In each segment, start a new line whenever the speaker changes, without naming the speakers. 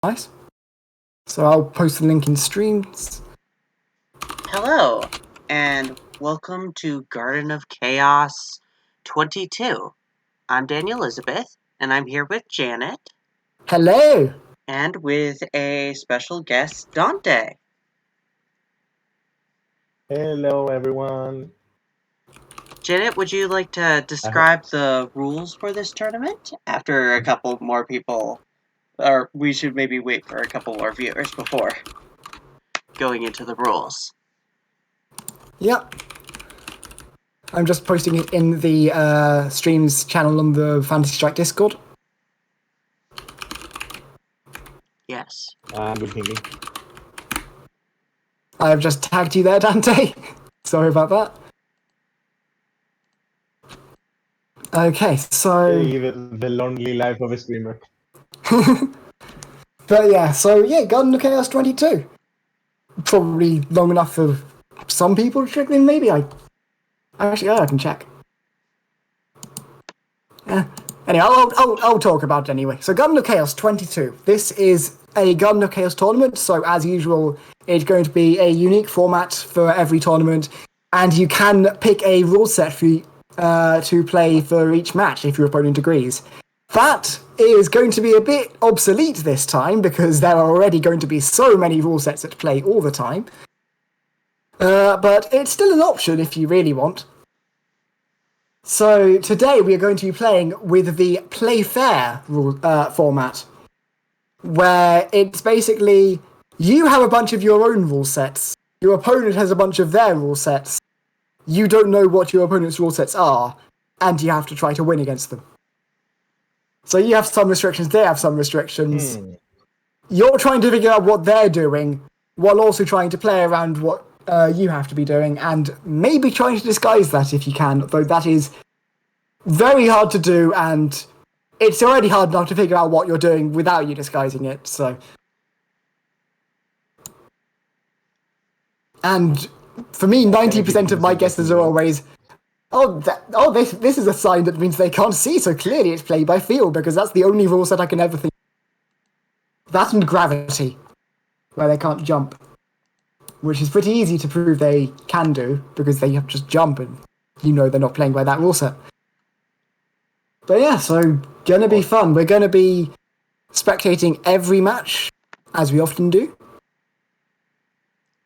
Nice. So I'll post the link in streams.
Hello, and welcome to Garden of Chaos 22. I'm Daniel Elizabeth, and I'm here with Janet.
Hello.
And with a special guest, Dante.
Hello, everyone.
Janet, would you like to describe the rules for this tournament after a couple more people, or we should maybe wait for a couple more viewers before going into the rules?
Yep. I'm just posting it in the streams channel on the Fantasy Strike Discord.
Yes.
Good thinking.
I've just tagged you there, Dante. Sorry about that. Okay, so...
The lonely life of a streamer.
But yeah, Garden of Chaos 22. Probably long enough for some people to trickle in, maybe. I can check. Anyway, I'll talk about it anyway. So Garden of Chaos 22. This is a Garden of Chaos tournament, so as usual, it's going to be a unique format for every tournament, and you can pick a rule set to play for each match if your opponent agrees. That is going to be a bit obsolete this time, because there are already going to be so many rule sets at play all the time. But it's still an option if you really want. So today we are going to be playing with the Play Fair format, where it's basically you have a bunch of your own rule sets, your opponent has a bunch of their rule sets, you don't know what your opponent's rule sets are, and you have to try to win against them. So you have some restrictions, they have some restrictions. You're trying to figure out what they're doing, while also trying to play around what you have to be doing, and maybe trying to disguise that if you can, though that is very hard to do, and it's already hard enough to figure out what you're doing without you disguising it, so... And for me, 90% of my guesses are always, this is a sign that means they can't see, so clearly it's play by feel, because that's the only rule set I can ever think. That and gravity, where they can't jump. Which is pretty easy to prove they can do, because they just jump and you know they're not playing by that rule set. But yeah, so gonna be fun. We're gonna be spectating every match, as we often do.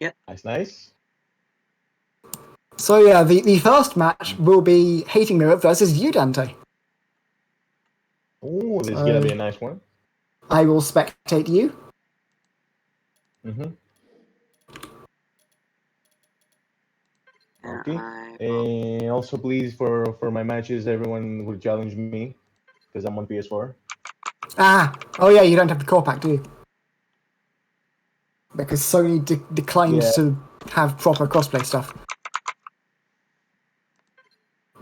Yep.
Nice.
So yeah, the first match will be Hating Mirror versus you, Dante.
Oh, this is gonna be a nice one.
I will spectate you.
Okay. Also, please, for my matches, everyone will challenge me, because I'm on PS4.
Oh yeah, you don't have the core pack, do you? Because Sony declined to have proper crossplay stuff.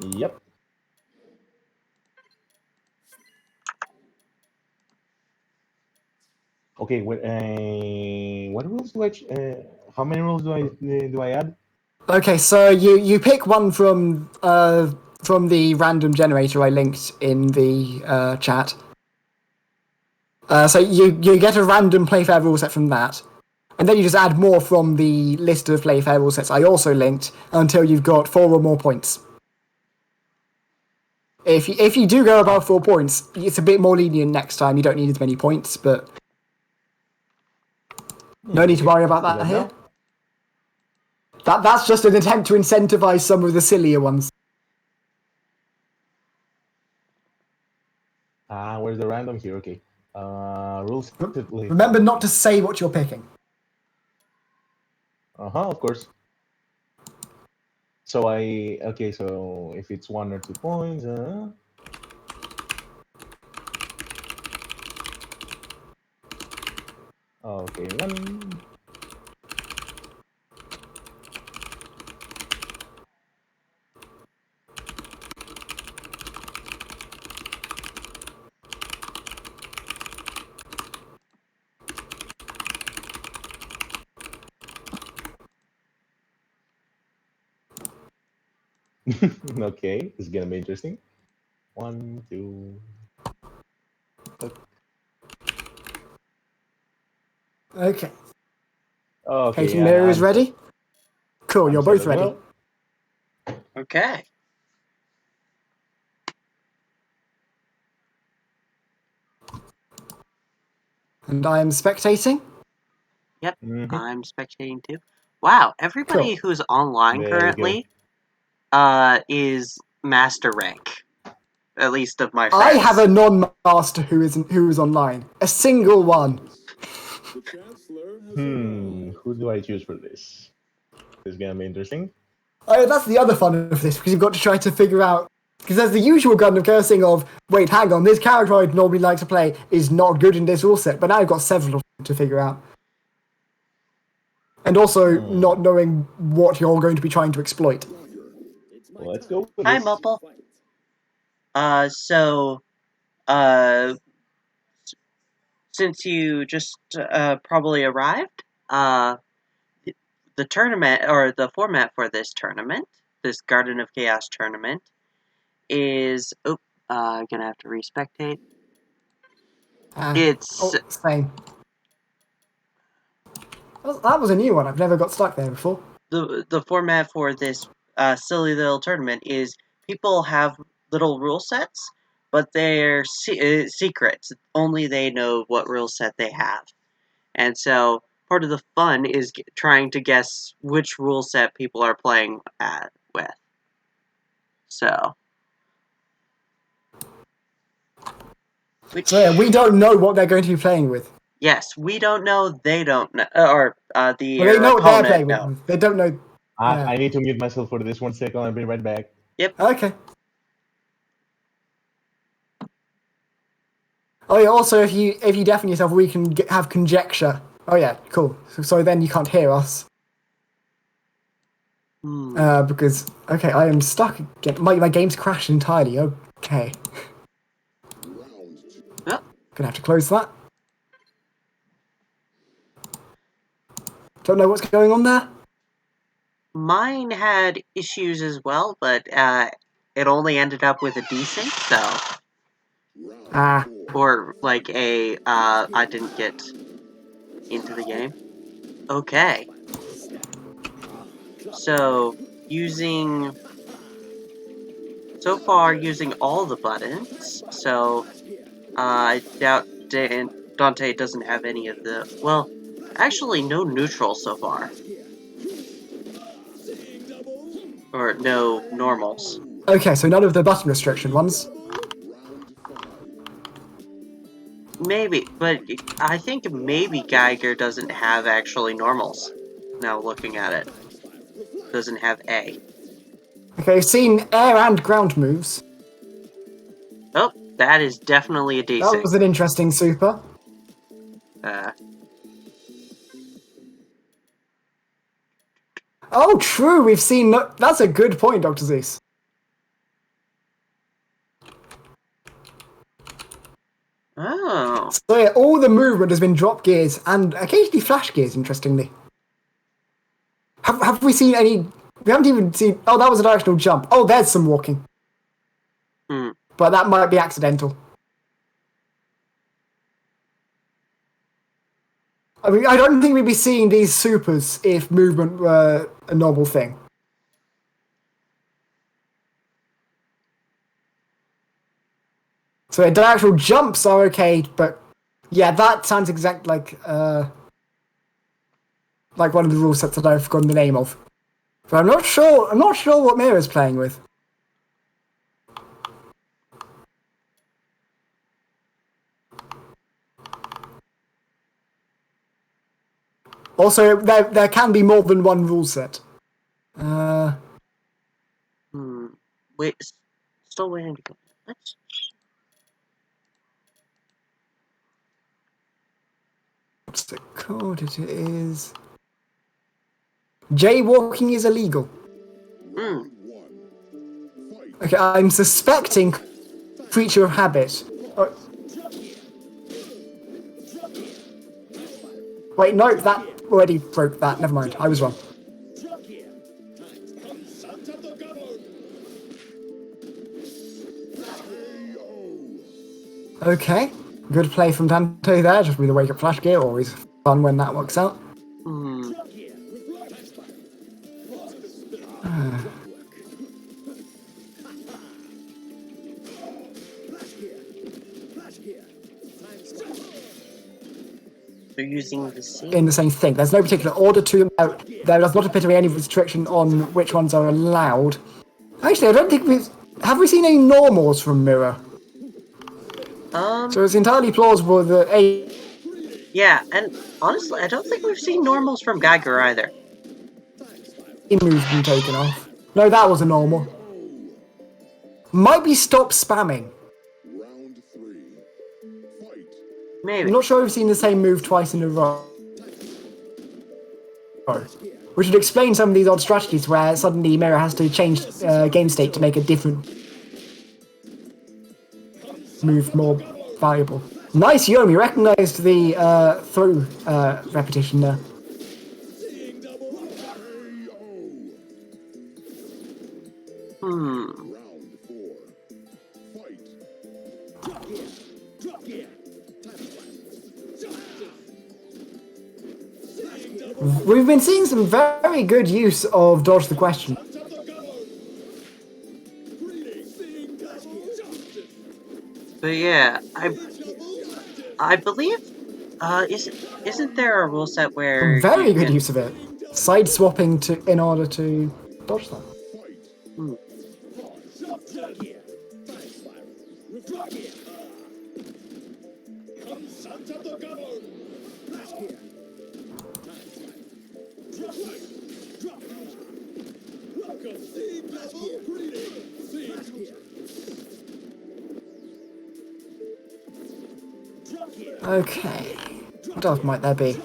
Yep. Okay. What rules do I? How many rules do I add?
Okay, so you pick one from the random generator I linked in the chat. So you get a random Playfair rule set from that, and then you just add more from the list of Playfair rule sets I also linked until you've got 4 or more points. If you do go above 4 points, it's a bit more lenient next time. You don't need as many points, but no need to worry about that here. That's just an attempt to incentivize some of the sillier ones.
Where's the random here? Okay. Rules.
Remember not to say what you're picking.
Of course. So so if it's 1 or 2 points, okay, 1. Okay, this is gonna be interesting. 1, 2.
Okay.
Okay,
Hating Mirror is
I'm
ready? Cool,
I'm
you're
set
both
as
ready.
well.
Okay.
And I am spectating.
Yep.
Mhm.
I'm spectating too. Wow, everybody
Cool.
who's online
There we go.
currently is master rank. At least of my
I
friends.
have a non-master who is online. A single one.
Who do I choose for this? This is gonna be interesting.
Oh, that's the other fun of this, because you've got to try to figure out. Because there's the usual kind of cursing of, wait, hang on, this character I'd normally like to play is not good in this rule set, but now I've got several of them to figure out. And also not knowing what you're going to be trying to exploit.
Well, let's go with
Hi,
this.
Mupple. So, uh, since you just probably arrived, the tournament or the format for this tournament, this Garden of Chaos tournament, is gonna have to respectate. It's
Same. That was a new one. I've never got stuck there before.
the format for this silly little tournament is people have little rule sets, but they're secrets. Only they know what rule set they have. And so part of the fun is trying to guess which rule set people are playing with. So,
So yeah, we don't know what they're going to be playing with.
yes, we don't know, they don't know, or
Well,
the
they know what they're
opponent
playing
know.
with. They don't know. Yeah.
I need to mute myself for this 1 second. I'll be right back.
Yep.
Okay. Oh yeah. Also, if you deafen yourself, we can have conjecture. Oh yeah, cool. So then you can't hear us. Because okay, I am stuck again. My game's crashed entirely. Okay.
Oh,
Gonna have to close that. Don't know what's going on there.
mine had issues as well, but it only ended up with a desync, so.
Ah.
Or like I didn't get into the game. Okay. So, so far using all the buttons, so I doubt Dante doesn't have any of the, well, actually no neutral so far. Or no normals.
Okay, so none of the button restriction ones.
Maybe, but I think maybe Geiger doesn't have actually normals. Now looking at it. Doesn't have A.
Okay, I've seen air and ground moves.
Oh, that is definitely a
That
D6.
was an interesting super. Oh, true. We've seen. That's a good point, Dr. Zeus.
Oh.
So yeah, all the movement has been drop gears and occasionally flash gears. Interestingly, have we seen any? We haven't even seen. Oh, that was a directional jump. Oh, there's some walking. But that might be accidental. I mean, I don't think we'd be seeing these supers if movement were a normal thing. So yeah, directional jumps are okay, but yeah, that sounds exact like one of the rule sets that I've forgotten the name of. But I'm not sure. I'm not sure what Mira's playing with. Also, there can be more than one rule set.
Wait, still waiting to go. Let's.
What's the code? It is. Jaywalking is illegal. Okay, I'm suspecting creature of habit. Wait, no, that already broke that. Never mind, I was wrong. Okay, good play from Dante there, just with a wake up flash gear, always fun when that works out.
Hmm. They're using the same.
In the same thing. There's no particular order to them. There does not appear to be any restriction on which ones are allowed. Actually, I don't think have we seen any normals from Mirror? So it's entirely plausible that
Yeah, and honestly, I don't think we've seen normals from Geiger either.
move's been taken off. No, that was a normal. Might be stop spamming.
Maybe.
I'm not sure we've seen the same move twice in a row. Which would explain some of these odd strategies where suddenly Mirror has to change game state to make a different move more valuable. Nice, Yomi, recognized the throw repetition there. We've been seeing some very good use of dodge the question.
But yeah, I believe isn't there a rule set where
Very
you
good
can-
use of it. Side swapping in order to dodge them. Okay. What else might there be?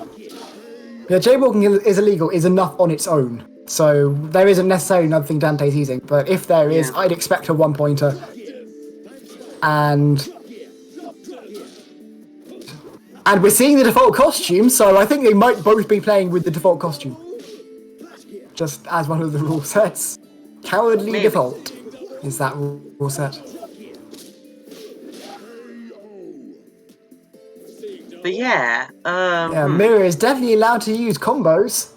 Yeah, jaywalking is illegal is enough on its own. So there isn't necessarily another thing Dante's using, but if there is,
Yeah.
I'd expect a one-pointer. And we're seeing the default costume, so I think they might both be playing with the default costume. Just as one of the rule sets. Cowardly
Maybe.
default is that rule set.
But yeah,
Yeah, Mirror is definitely allowed to use combos.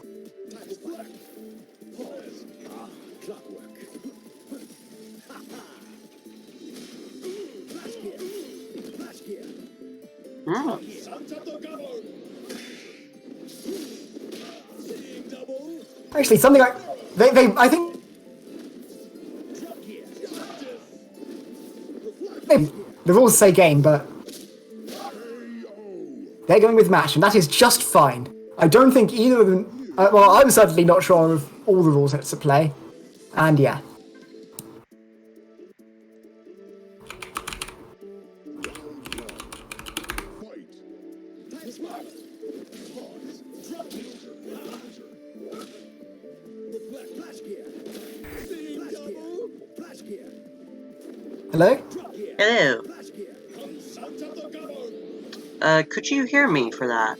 Actually, something like I think the rules say game, but they're going with match, and that is just fine. I don't think either of them. Well, I'm certainly not sure of all the rules that's at play, and yeah. Hello?
hello. Could you hear me for that?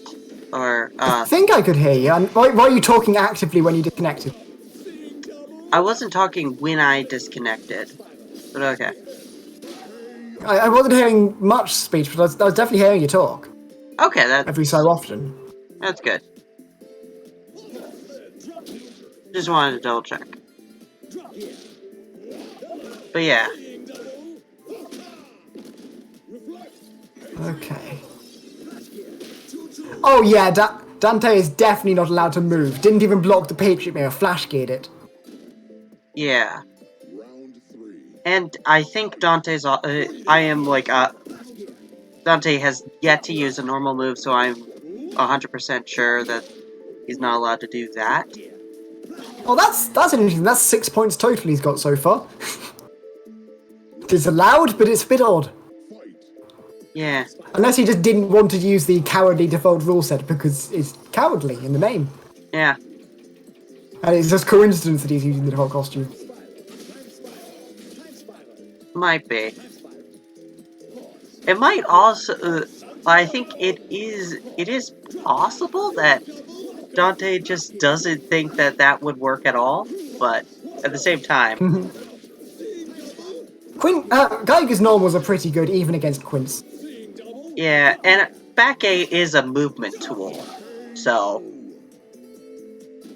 Or
I think I could hear you. Why are you talking actively when you disconnected?
I wasn't talking when I disconnected. But okay.
I wasn't hearing much speech, but I was definitely hearing you talk
Okay,
every so often.
that's good. Just wanted to double check. But yeah.
Okay. Oh yeah, Dante is definitely not allowed to move. Didn't even block the Patriot Mirror, flash geared it.
Yeah. And I think Dante's. Dante has yet to use a normal move, so I'm 100% sure that he's not allowed to do that.
Oh, that's interesting. That's 6 points total he's got so far. It's allowed, but it's a bit odd.
Yeah.
Unless he just didn't want to use the cowardly default rule set because it's cowardly in the name.
Yeah.
And it's just coincidence that he's using the default costume.
Might be. It might also. I think it is possible that Dante just doesn't think that would work at all, but at the same time.
Geiger's normals are pretty good even against Quince.
Yeah, and back A is a movement tool. So,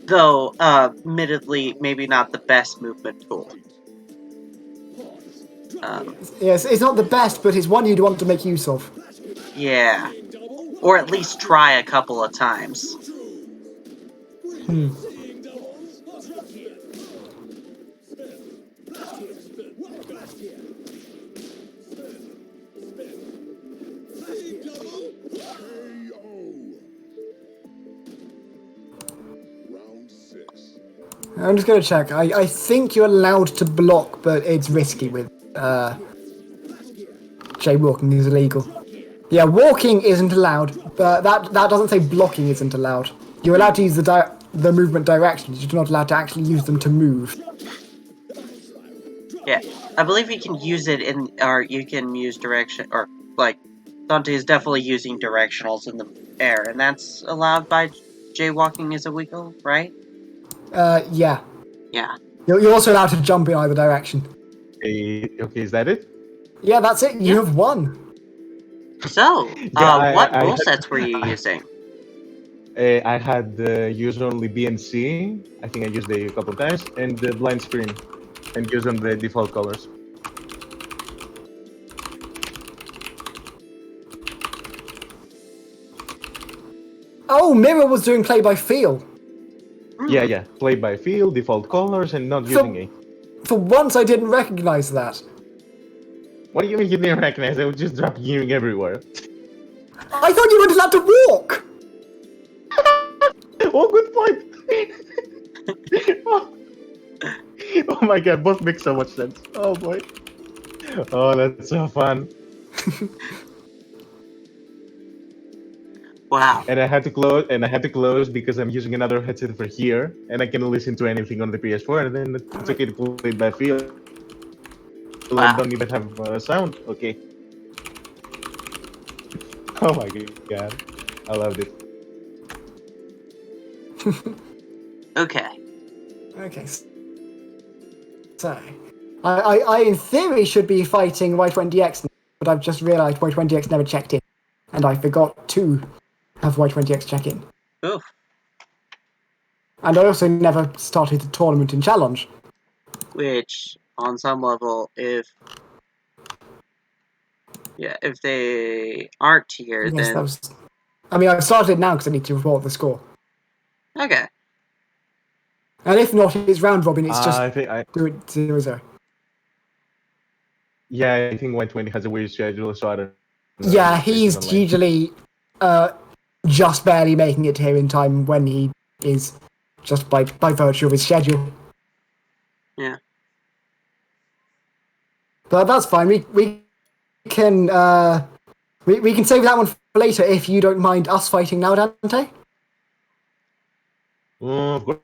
though, admittedly, maybe not the best movement tool.
Yes, it's not the best, but it's one you'd want to make use of.
Yeah. Or at least try a couple of times.
I'm just gonna check. I think you're allowed to block, but it's risky with jaywalking is illegal. Yeah, walking isn't allowed, but that doesn't say blocking isn't allowed. You're allowed to use the movement directions. You're not allowed to actually use them to move.
Yeah, I believe you can use it or you can use direction, or, like, Dante is definitely using directionals in the air, and that's allowed by jaywalking is illegal, right?
Yeah.
Yeah.
You're also allowed to jump in either direction.
Okay, is that it?
Yeah, that's it. You have won.
So,
Yeah,
what
I
rule
had-
sets were you using?
I had used only BNC. I think I used it a couple of times, and the blind screen, and used on the default colors.
Oh, Mirror was doing play by feel.
Yeah. Play by feel, default colors, and not using A.
For once, I didn't recognize that.
What do you mean you didn't recognize? I would just drop hearing everywhere.
I thought you weren't allowed to walk.
Oh, good point. Oh my god, both make so much sense. Oh boy. Oh, that's so fun.
Wow.
And I had to close because I'm using another headset for here, and I can listen to anything on the PS4, and then it's okay to play it by feel.
Wow.
I don't even have sound. Okay. Oh my god, I loved it.
Okay.
Okay. So, I in theory should be fighting Y20X, but I've just realised Y20X never checked in, and I forgot to have Y20X check in.
Oof.
And I also never started the tournament in challenge.
Which, on some level, if they aren't here,
Yes,
then
that was. I mean, I've started now because I need to report the score.
okay.
And if not, it's round robin. It's just
I think
do it 0-0.
yeah, I think 120 has a weird schedule, so I don't know.
Yeah,
if it's
he's
online.
usually just barely making it here in time when he is, just by virtue of his schedule.
Yeah.
But that's fine. We can we can save that one for later if you don't mind us fighting now, Dante.
Of course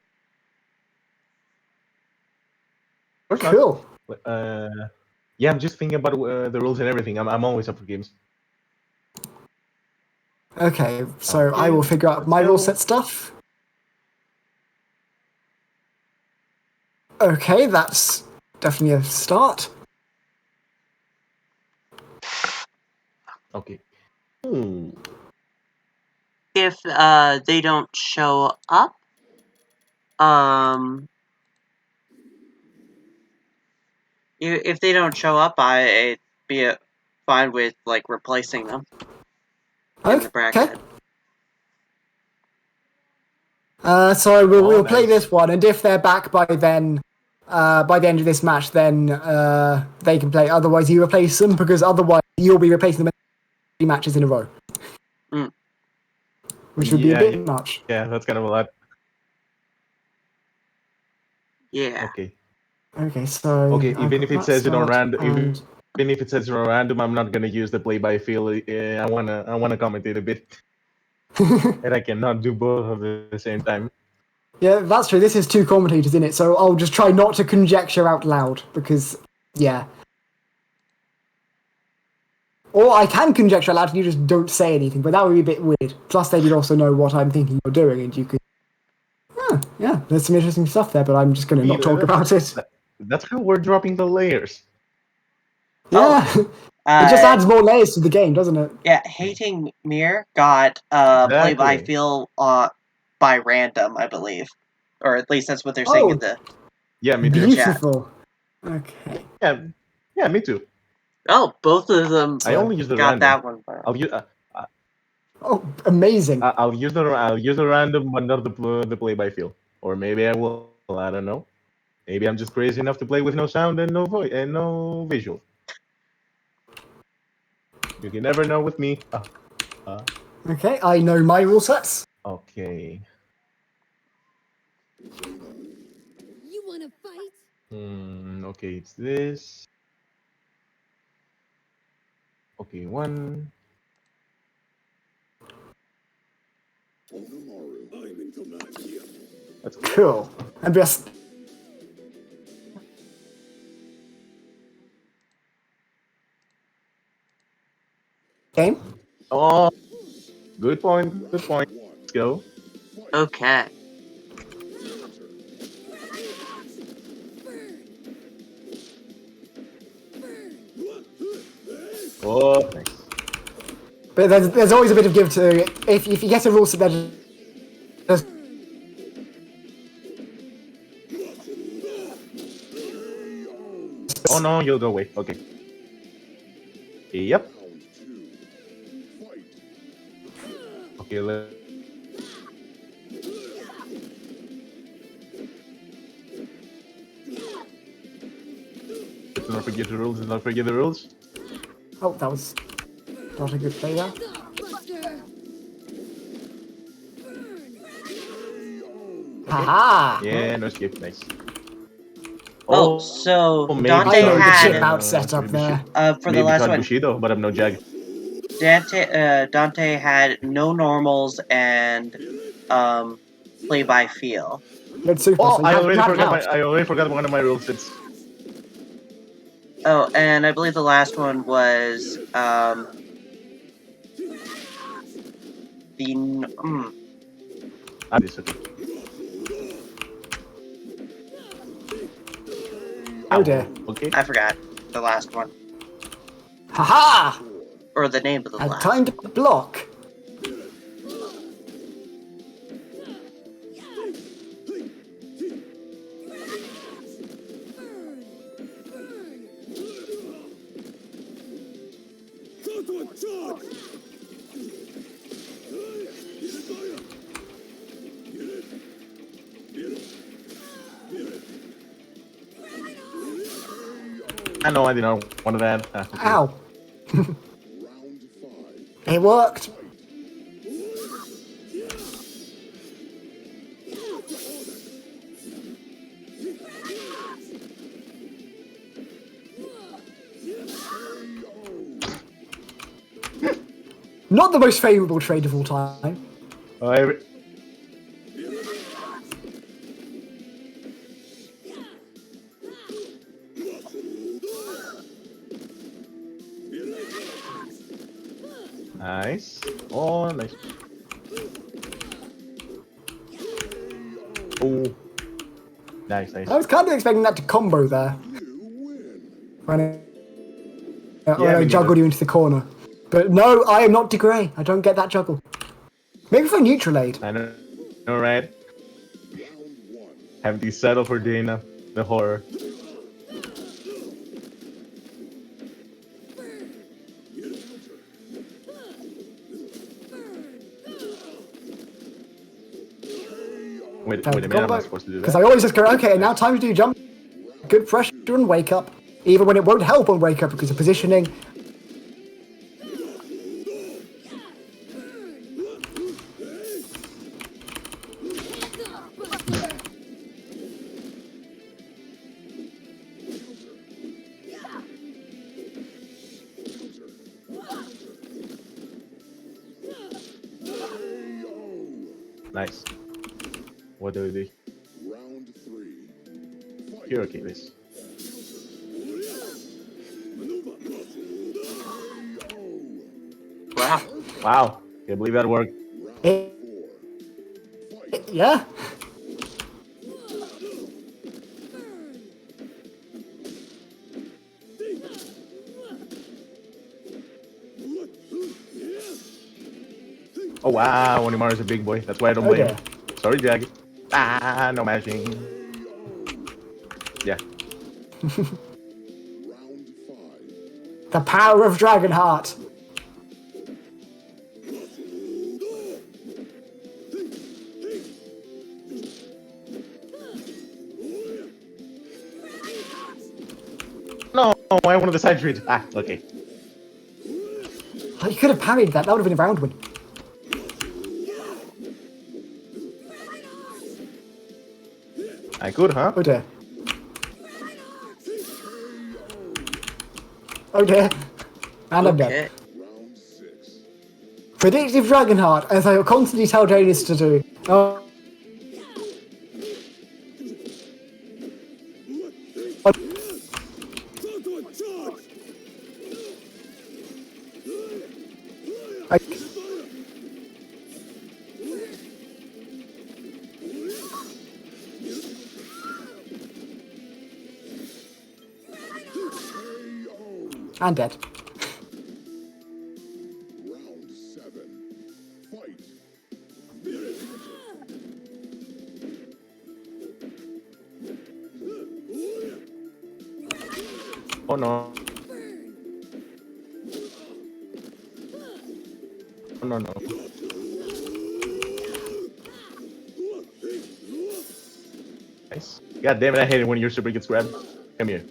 not.
Cool.
Yeah, I'm just thinking about the rules and everything. I'm always up for games.
Okay, so
Okay,
I will figure out my
let's
rule
go.
set stuff. Okay, that's definitely a start.
Okay.
If they don't show up, if they don't show up, I'd be fine with like replacing them in the
Okay.
bracket.
So we'll play
nice.
this one, and if they're back by then, by the end of this match, then they can play. Otherwise, you replace them because otherwise you'll be replacing them in 3 matches in a row, which would be a bit much.
Yeah, that's kind of a lot.
Yeah.
Okay.
Okay, so
Okay,
I've
even
got
if it
that
says it on
start,
random,
and
even if it says it on random, I'm not gonna use the play by feel. I wanna commentate a bit, and I cannot do both at the same time.
yeah, that's true. This is 2 commentators in it, so I'll just try not to conjecture out loud because, yeah. Or I can conjecture out loud and you just don't say anything, but that would be a bit weird. Plus, they would also know what I'm thinking you're doing, and you could. Yeah, there's some interesting stuff there, but I'm just going to not talk about it.
That's how we're dropping the layers.
Yeah. It just adds more layers to the game, doesn't it?
Yeah, Hating Mirror got play by
Exactly.
feel by random, I believe, or at least that's what they're saying in
Oh,
the
Yeah, me too.
beautiful. Okay.
Yeah, yeah, me too.
Oh, both of them
I only use the
got
random.
that one.
I'll use
Oh, amazing.
I'll use the random, but not the play by feel. Or maybe I will. I don't know. Maybe I'm just crazy enough to play with no sound and no voice and no visual. You can never know with me.
Okay, I know my rule sets.
Okay.
You wanna fight?
Okay, it's this. Okay, one. Let's go.
Cool. And just game.
Oh, good point. Good point. Let's go.
Okay.
Oh, nice.
But there's always a bit of give to if you get a rule set that just
Oh no, you'll go away. Okay. Yep. Okay, let's not forget the rules. Let's not forget the rules.
oh, that was not a good play there.
Buster!
Haha!
Yeah, no escape. Nice.
Oh, so
maybe
Dante
I know the
had
chip out setup there.
for the
maybe
last
called
one.
Bushido, but I'm no Jag.
Dante had no normals and play by feel.
Good super.
Oh,
So you have it out.
I already forgot one of my rules. It's
Oh, and I believe the last one was
this. Okay.
Oh dear.
Okay.
I forgot the last one
Haha!
or the name of the
Had
last.
time to block.
I know I did not want that. Okay.
Ow. It worked. Not the most favourable trade of all time.
Oh, I, nice. Oh, nice. Oh, nice, nice.
I was kind of expecting that to combo there. When I
me
juggled
neither.
you into the corner. But no, I am not DeGray. I don't get that juggle. Maybe for neutral aid.
I know, right? Have to settle for Dana, the horror. Wait a minute, I'm not supposed to do
Because
that.
I always just go, okay, now time to do jump. Good pressure and wake up. Even when it won't help on wake up because of positioning.
Nice. What do we do? Here, okay, this.
Wow.
Wow, can't believe that worked.
Yeah.
Oh wow, Onimaru's a big boy. That's why I don't blame
Okay.
him. Sorry, Jag. Ah, no mashing. Yeah.
The power of Dragonheart.
No, I wanted the side read. Ah, okay.
Oh, you could have parried that. That would have been a round win.
I could, huh?
Oh dear. Oh dear. And I'm dead.
Okay.
Predictive Dragonheart, as I constantly tell Janus to do. Oh. I, and dead.
Round 7. Fight.
Oh no. Oh, no, no. Nice. God damn it, I hate it when your super gets grabbed. Come here.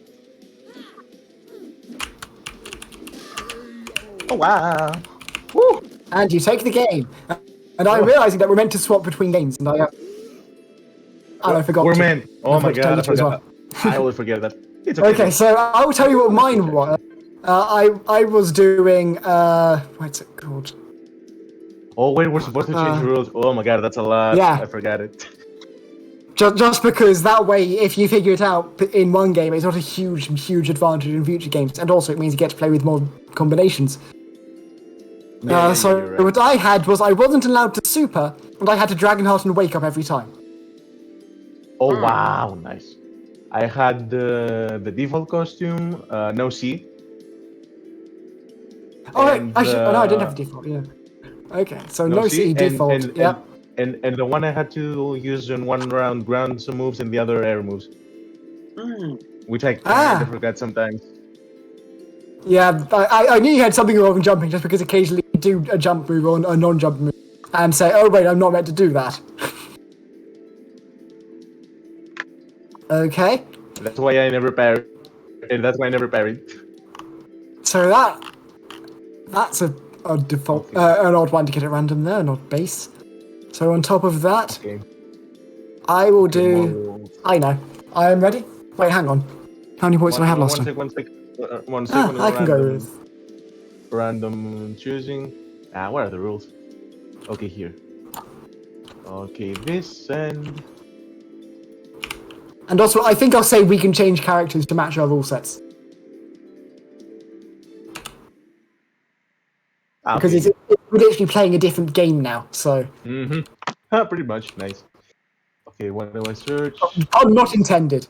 Oh wow. Woo!
And you take the game. And I'm realizing that we're meant to swap between games, and I forgot
We're
to.
men. Oh my
forgot to tell
god, I
you to as
forgot.
well.
I always forget that. It's okay.
Okay, so I'll tell you what mine was. I was doing what's it called?
Oh wait, we're supposed to change rules. Oh my god, that's a lot.
Yeah.
I forgot it.
Just because that way, if you figure it out in one game, it's not a huge advantage in future games, and also it means you get to play with more combinations.
Yeah,
So
you're right.
what I had was I wasn't allowed to super, and I had to Dragonheart and wake up every time.
Oh wow, nice. I had the default costume, no C.
Oh, right,
And,
oh no, I didn't have the default. Yeah. Okay, so no C
and,
default.
And,
Yep.
and the one I had to use in one round ground some moves and the other air moves, which I kind of forgot sometimes.
Yeah, I knew you had something involving jumping just because occasionally you do a jump move or a non-jump move and say, oh wait, I'm not meant to do that. Okay,
That's why I never parried. And that's why I never parried.
so that's a default,
Okay.
an odd one to get at random there, not base. So on top of that,
Okay.
I will do.
More-
I know. I am ready. Wait, hang on. How many points did I have last time?
One second.
I can go with.
Random choosing. What are the rules? Okay, here. Okay, this and.
And also, I think I'll say we can change characters to match our rule sets. Because
Okay.
we're literally playing a different game now, so.
Pretty much. Nice. Okay, what do I search?
Oh, not intended.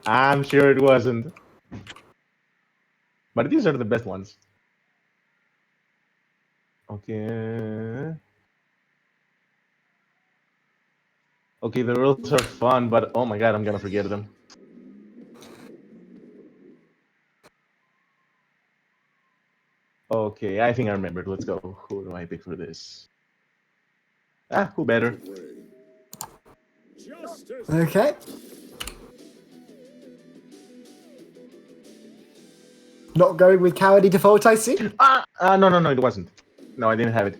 I'm sure it wasn't. But these are the best ones. Okay. Okay, the rules are fun, but oh my god, I'm gonna forget them. Okay, I think I remembered. Let's go. Who do I pick for this? Who better?
Justice.
Okay. Not going with cowardly default, I see.
No, it wasn't. No, I didn't have it.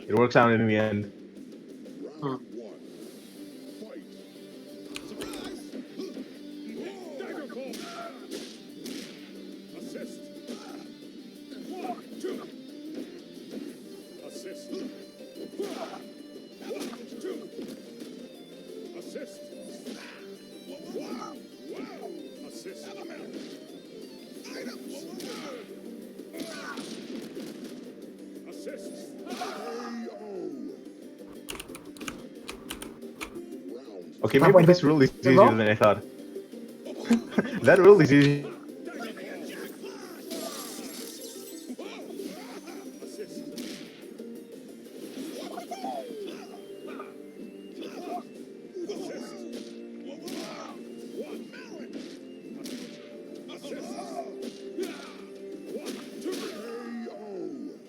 It works out in the end.
Round 1. Fight. Daggerfall. Assist. 1, 2. Assist. 1, 2. Assist. Wow. Assist. Assist.
Okay,
That
maybe
went
this
a bit
rule is easier
wrong.
than I thought. That rule is easy.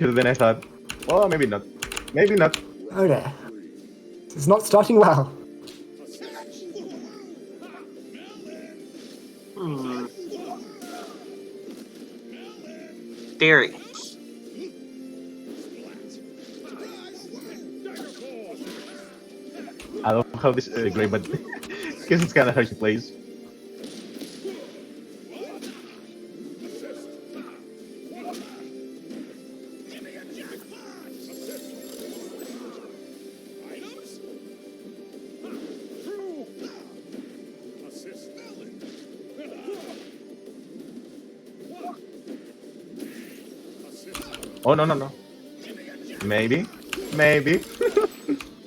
Because then I thought, well, maybe not. Maybe not.
Oh dear. It's not starting well.
Hmm. Theories.
I love how this gray, but because it's kind of how she plays.
Assist.
Oh no no no. Maybe. Maybe.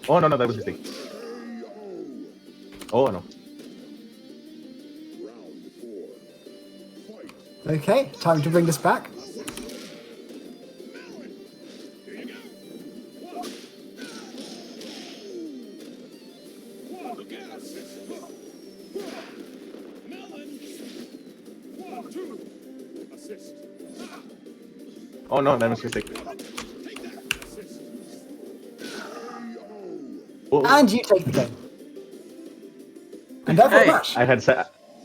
Oh no no, that was a mistake. Oh no.
Round 4. Fight.
Okay, time to bring this back.
Assist.
Oh no, that was a mistake. Oh,
And you take the game. And therefore
Hey.
match.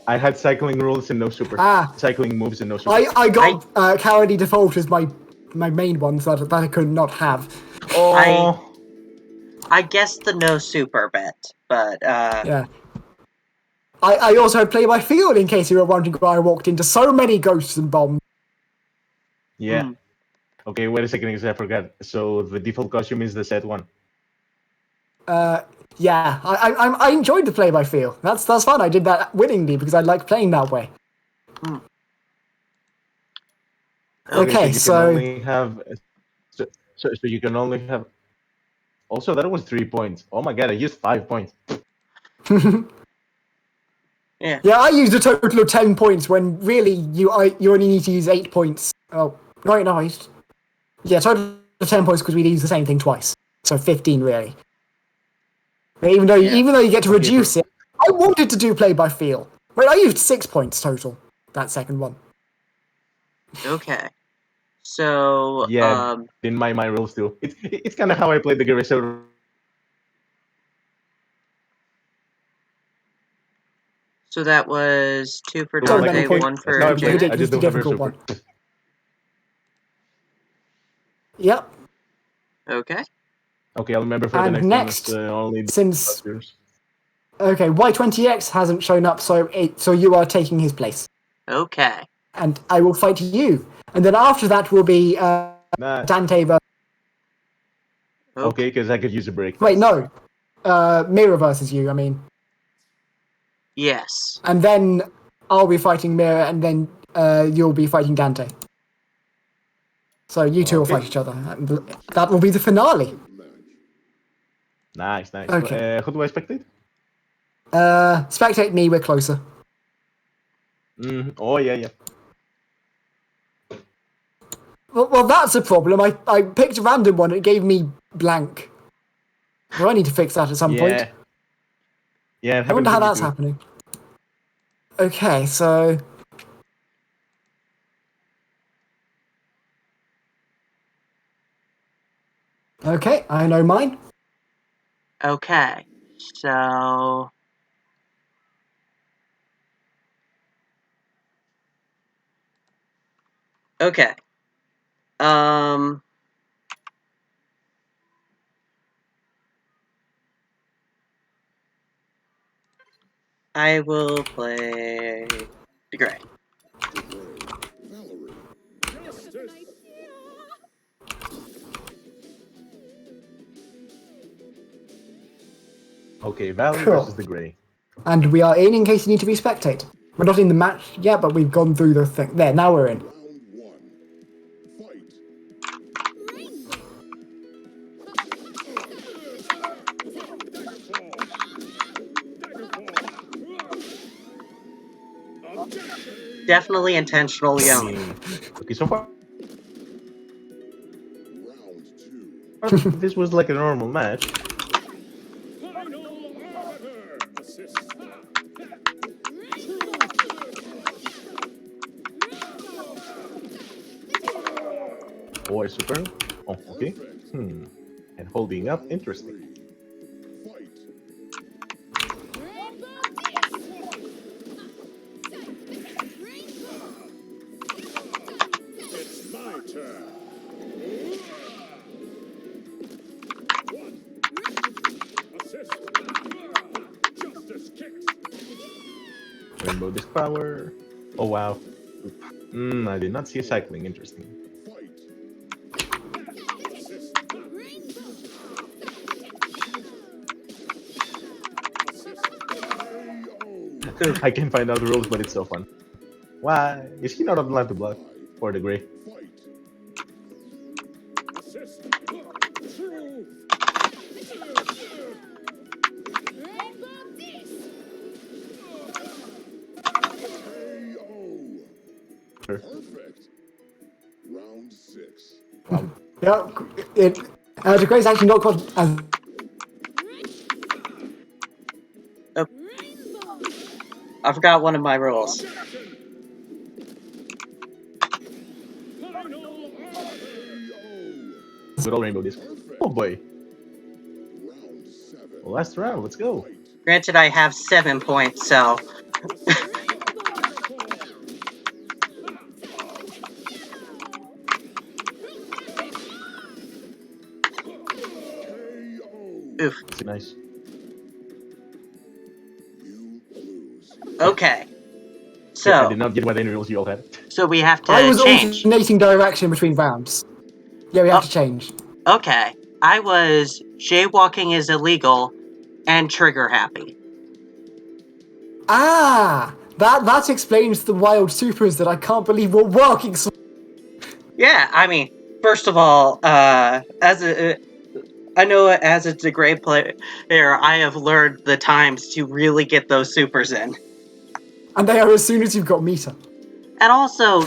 I had cycling rules and no super.
Ah.
Cycling moves and no super.
I got Cowardly Default as my main one, so that I could not have.
Oh.
I guessed the no super bet, but
Yeah. I also had Play by Feel in case you were wondering why I walked into so many ghosts and bombs.
Yeah.
Hmm.
Okay, wait a second, because I forgot. So the default costume is the set one.
Yeah, I enjoyed the Play by Feel. That's fun. I did that willingly because I like playing that way. Okay,
you
so
can only have. So you can only have. Also, that was 3 points. Oh my god, I used 5 points.
Yeah.
yeah, I used a total of 10 points when really you only need to use 8 points. Oh, right, no, total of 10 points because we use the same thing twice, so 15 really. But even though you get to reduce it, I wanted to do Play by Feel. Wait, I used 6 points total that second one.
Okay. So
Yeah, in my rules too. It's kind of how I played the Garissa.
so that was 2 for
So
Dante,
many points.
1
That's
for
how I played.
Janet.
I just
Ridiculously
don't have a
difficult
super.
one. Yep.
Okay.
Okay, I'll remember for the
And
next
next,
one. It's only
since
yours.
okay, Y20X hasn't shown up, so you are taking his place,
Okay.
and I will fight you. And then after that will be
Nah.
Dante versus.
Okay, because I could use a break.
Wait, no, Mira versus you. I mean,
Yes.
and then I'll be fighting Mira, and then you'll be fighting Dante. So you two will
Okay.
fight each other. And that will be the finale.
Nice.
Okay.
Who do I spectate?
Spectate me. We're closer.
Oh yeah.
Well, that's a problem. I picked a random one. It gave me blank. Well, I need to fix that at some point.
Yeah, it
I wonder
happened
how
to me
that's
too.
happening. Okay, so. Okay, I know mine.
Okay. So okay. I will play the gray.
Valerie. Justice.
Okay, Valley
Cool.
versus the Gray.
And we are in case you need to be spectate. We're not in the match yet, but we've gone through the thing. There, now we're in.
Round 1. Fight.
Definitely intentional
I
yelling.
mean, okay, so far
Round 2.
this was like a normal match.
Final arbiter. Assist.
Or super. Oh, okay. Hmm. And holding up, interesting.
Fight.
Rainbow Dish! Rainbow!
It's my turn. One. Assist. Justice kicks.
Rainbow disc power. Oh wow. I did not see a cycling. Interesting.
Fight. Assist.
Rainbow!
Assist. KO.
I can find out the rules, but it's so fun. Why is he not allowed to block for the gray?
Fight. Assist. True.
Rainbow Dish!
KO. Perfect. Round 6.
Yeah, the gray's actually not quite as.
Rainbow!
I forgot one of my rules.
Final order.
Good old rainbow disc. Oh boy.
Round 7.
Last round. Let's go.
Fight.
Granted, I have 7 points, so
KO.
oof.
It's nice.
You lose.
Okay.
I
So,
did not get what any rules you all had.
so we have
I
to
was
change.
alternating direction between rounds. Yeah, we have
Oh.
to change.
Okay. I was jaywalking is illegal and trigger happy.
Ah, that explains the wild supers that I can't believe were working. So
Yeah, I mean, first of all, I know as a degrade player, I have learned the times to really get those supers in.
and they are as soon as you've got meter.
And also,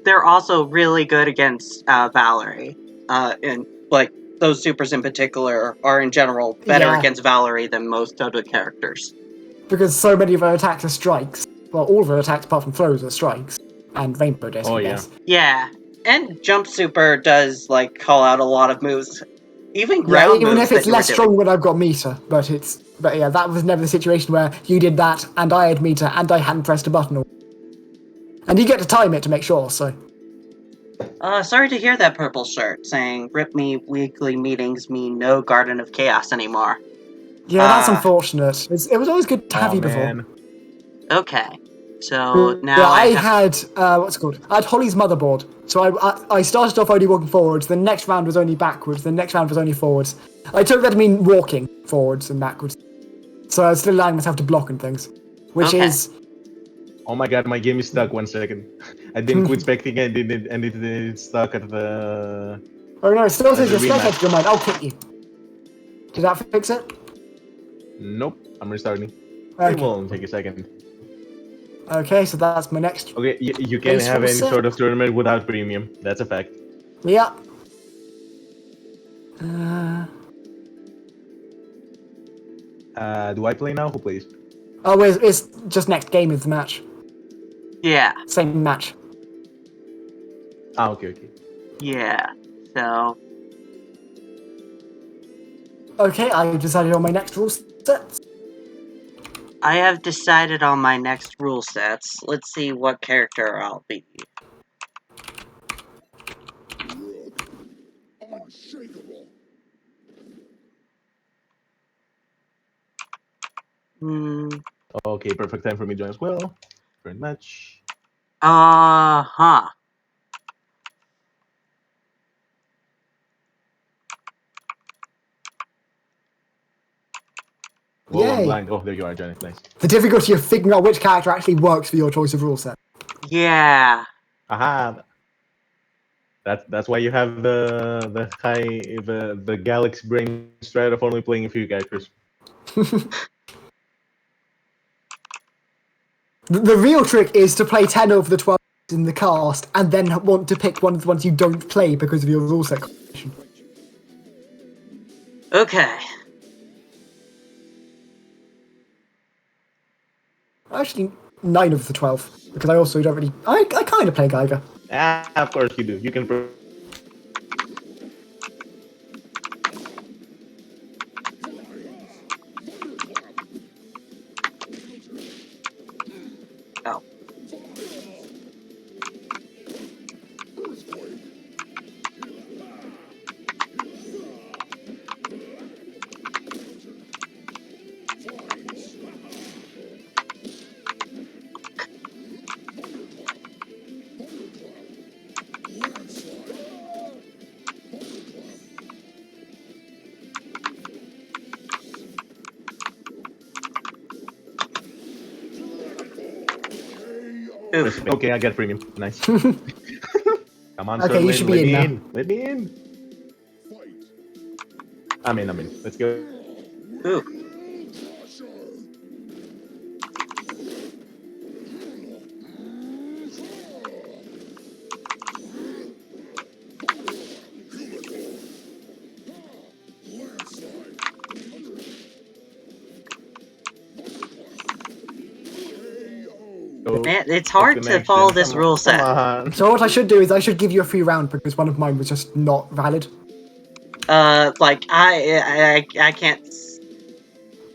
they're also really good against Valerie. And like those supers in particular are in general better
Yeah.
against Valerie than most other characters.
Because so many of her attacks are strikes. Well, all of her attacks apart from throws are strikes. And Rainbow Disc,
Oh,
I
yeah.
guess.
Yeah, and Jump Super does like call out a lot of moves, even
Yeah,
ground
even
moves
if it's
that you were
less
doing.
strong when I've got meter. But yeah, that was never the situation where you did that, and I had meter, and I hadn't pressed a button. And you get to time it to make sure, so.
Sorry to hear that, Purple Shirt, saying "Rip me, weekly meetings mean no Garden of Chaos anymore."
Yeah, that's
Ah.
unfortunate. It was always good to have
Oh
you before.
man.
Okay, so now
Yeah, I
have...
had what's it called? I had Holly's motherboard. So I started off only walking forwards. The next round was only backwards. The next round was only forwards. I took that to mean walking forwards and backwards. So I was still allowing myself to block and things, which
Okay.
is
Oh my god, my game is stuck. 1 second. I didn't quit spectating and it's stuck at the.
oh no, it still says
the
you're
rematch.
spectating your mind. I'll kick you. Did that fix it?
Nope. I'm restarting. It
Okay.
will only take a second.
Okay, so that's my next.
Okay, you can't
Base
have
rule
any
set.
sort of tournament without premium. That's a fact.
Yeah.
Do I play now? Who plays?
Oh, it's just next game is the match.
Yeah,
Same match.
Ah, okay.
yeah. So,
Okay, I decided on my next rule set.
I have decided on my next rule sets. Let's see what character I'll be.
Rook. Unshakable.
Hmm.
Okay, perfect time for me to join as well. Current match.
Uh-huh.
Whoa, I'm
Yay.
blind. Oh, there you are, Janet. Nice.
The difficulty of figuring out which character actually works for your choice of rule set.
Yeah.
Aha. That's why you have the Galaxy brain strat of only playing a few characters.
The real trick is to play 10 over the 12 in the cast, and then want to pick one of the ones you don't play because of your rule set combination.
Okay.
Actually, 9 of the 12, because I also don't really... I kind of play Geiger.
Ah, of course you do. You can
Oof.
Okay, I get premium. Nice. Come on,
Okay, you should be
let
in
me
now.
in. Let me in. I'm in. Let's go.
Ooh.
Oh,
Man, it's
no
hard to follow
connection.
this
Come
rule
on. Come
set.
on.
So what I should do is I should give you a free round because one of mine was just not valid.
Like I can't.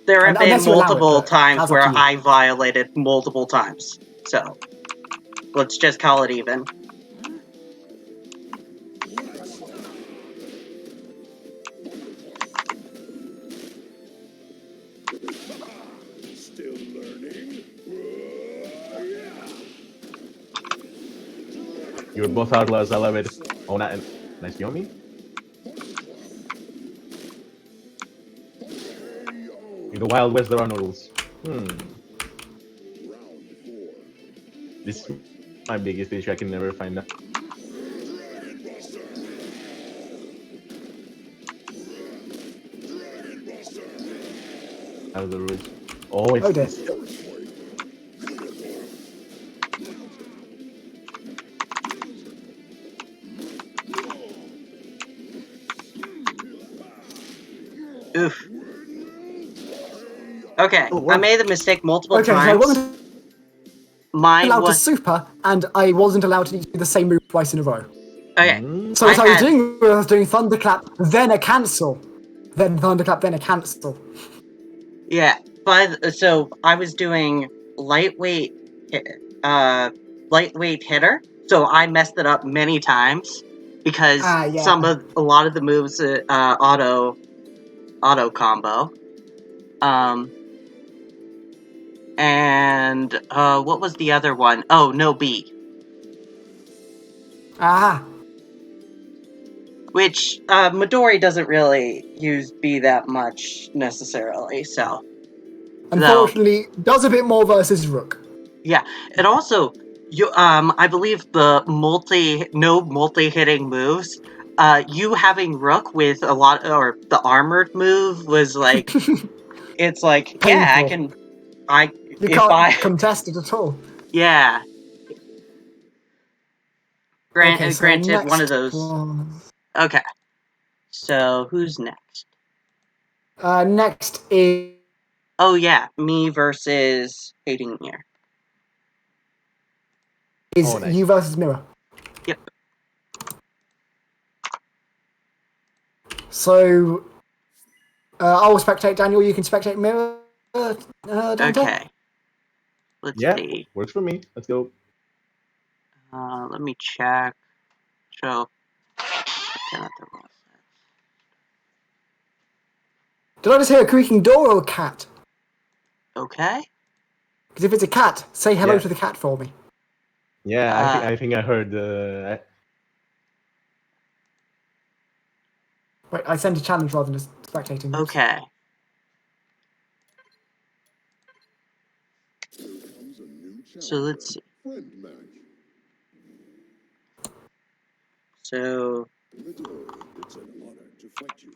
There have been
Unless you allow it,
multiple
but
times
that's up
where
to you.
I violated multiple times. So let's just call it even.
Still learning?
You're both outlaws. I love it. Oh, nice Yomi. In the Wild West, there are no rules. This is my biggest issue. I can never find out. Out of the rules. Oh,
Oh dear.
it's
Oof. Okay,
Oh,
I
what?
made the mistake multiple
Okay, so I
times.
wasn't
Mine
allowed to
was
super, and I wasn't allowed to do the same move twice in a row.
okay.
So
I
what I was
had
doing was doing thunderclap, then a cancel, then thunderclap, then a cancel.
yeah. So I was doing lightweight, lightweight hitter. So I messed it up many times because
Yeah.
a lot of the moves auto combo. And what was the other one? Oh, no B.
Ah.
Which Midori doesn't really use B that much necessarily. So though,
Unfortunately, does a bit more versus Rook.
yeah, and also I believe the multi hitting moves. You having Rook with a lot or the armored move was like it's like yeah I
Painful.
can I
You
if
can't
I
contest it at all.
yeah
Okay, so
granted one of
next
those.
was...
Okay, so who's next?
Next is...
Oh yeah, me versus Hating Year.
Oh, nice.
you versus Mirror.
Yep.
So, I'll spectate Daniel, you can spectate Mirror, Dante?
Okay. Let's
Yeah,
see.
works for me. Let's go.
Let me check. So, cannot the rule set.
Did I just hear a creaking door or a cat?
Okay.
Because if it's a cat, say hello
Yeah.
to the cat for me.
Yeah, I think I heard.
Wait, I sent a challenge rather than just spectating. This.
Okay.
Comes a new
So let's see.
friend match.
So
Midori, it's an honor to fight you.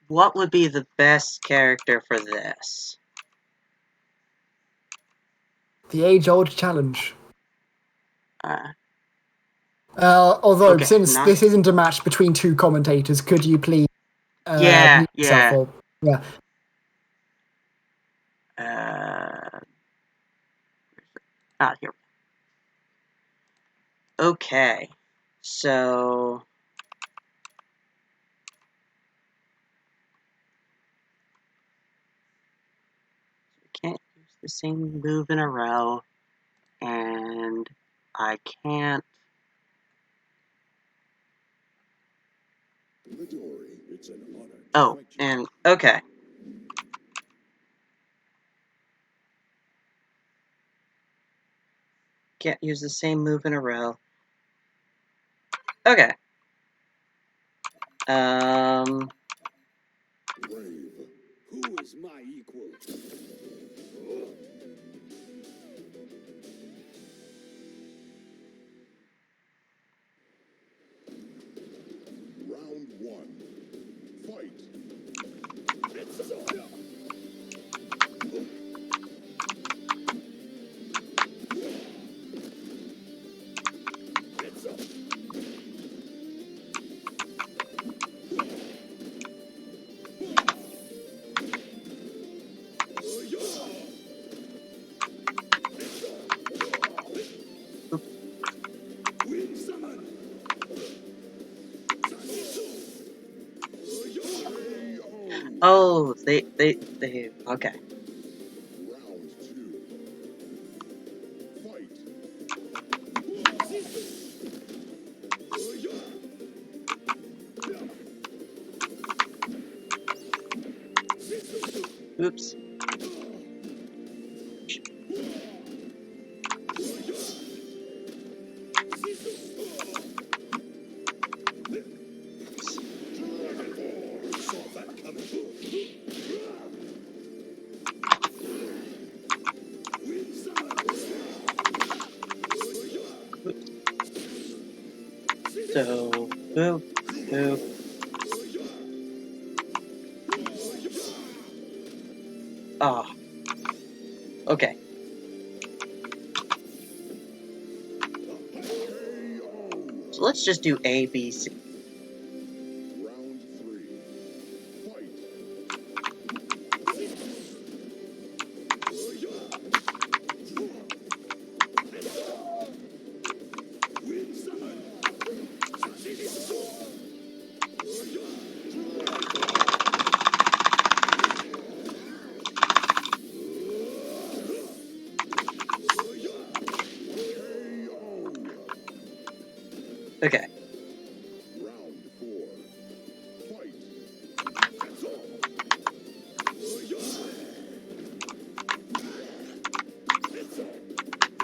what would be the best character for this?
The age-old challenge.
Uh,
Although,
Okay,
since
not-
this isn't a match between two commentators, could you please
yeah,
mute yourself?
yeah.
Or, yeah.
Not here. Okay. So can't use the same move in a row, and I can't.
Midori, it's an honor to
Oh,
fight you.
and okay. Can't use the same move in a row. Okay.
Wave. Who Who is my equal? Round one. Fight. Wind summon.
Oh, they, okay.
Round two. Fight.
Oops.
Saw that coming. Wind summon.
So, boop, boop. Ah, okay. So let's just do A, B, C.
Round three. Fight. Wind summon.
Okay.
Round four. Fight.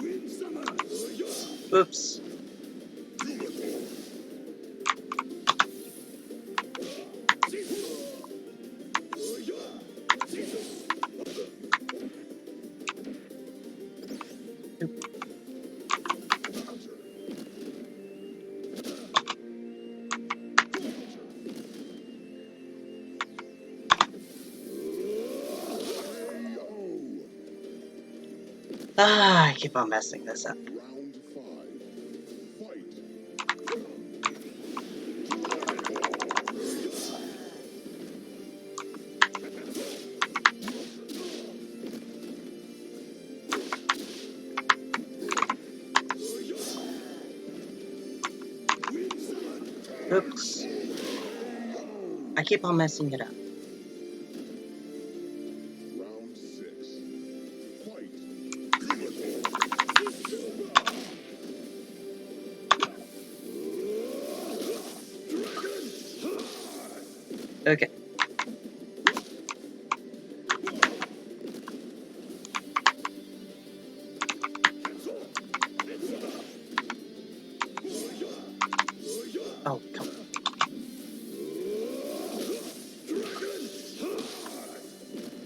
Wind summon.
Oops. Ah, I keep on messing this up.
Round five. Fight. Wind summon.
Oops. I keep on messing it up.
Round six. Fight.
Okay. Oh, come on.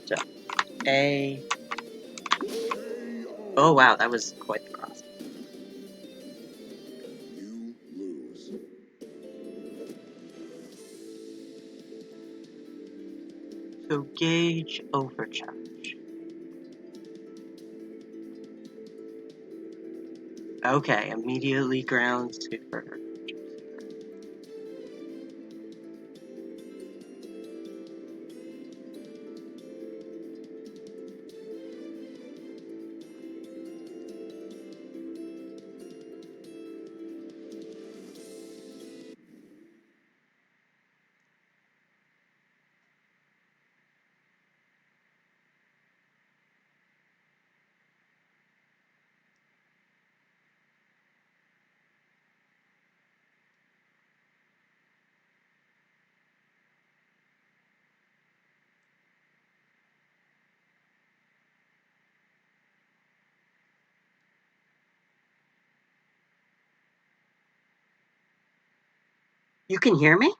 So, A. Oh, wow, that was quite the cross.
You lose.
So, gauge overcharge. Okay, immediately ground super. You can hear me?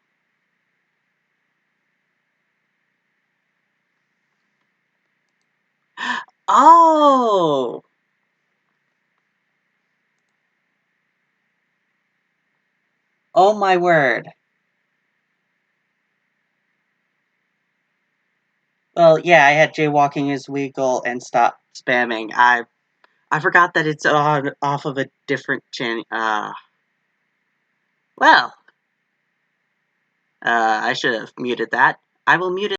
Oh my word. Well, yeah, I had jaywalking is legal and stop spamming. I forgot that it's on off of a different channel. Well, I should have muted that. I will mute it.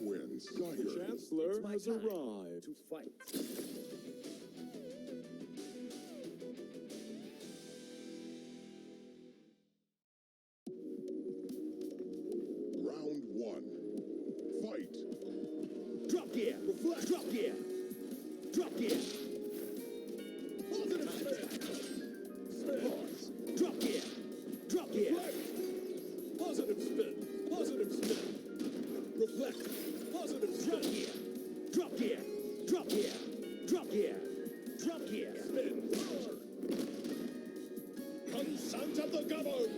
When
The Chancellor has arrived to fight.
Round one. Fight.
Drop gear. Reflect. Drop gear. Drop gear. Positive spin. Pause. Drop gear. Drop gear. Reflect. Positive spin. Positive spin. Reflect. Positive spin. Drop gear. Drop gear. Drop gear. Drop gear. Drop gear. Spin. Consent of the governed.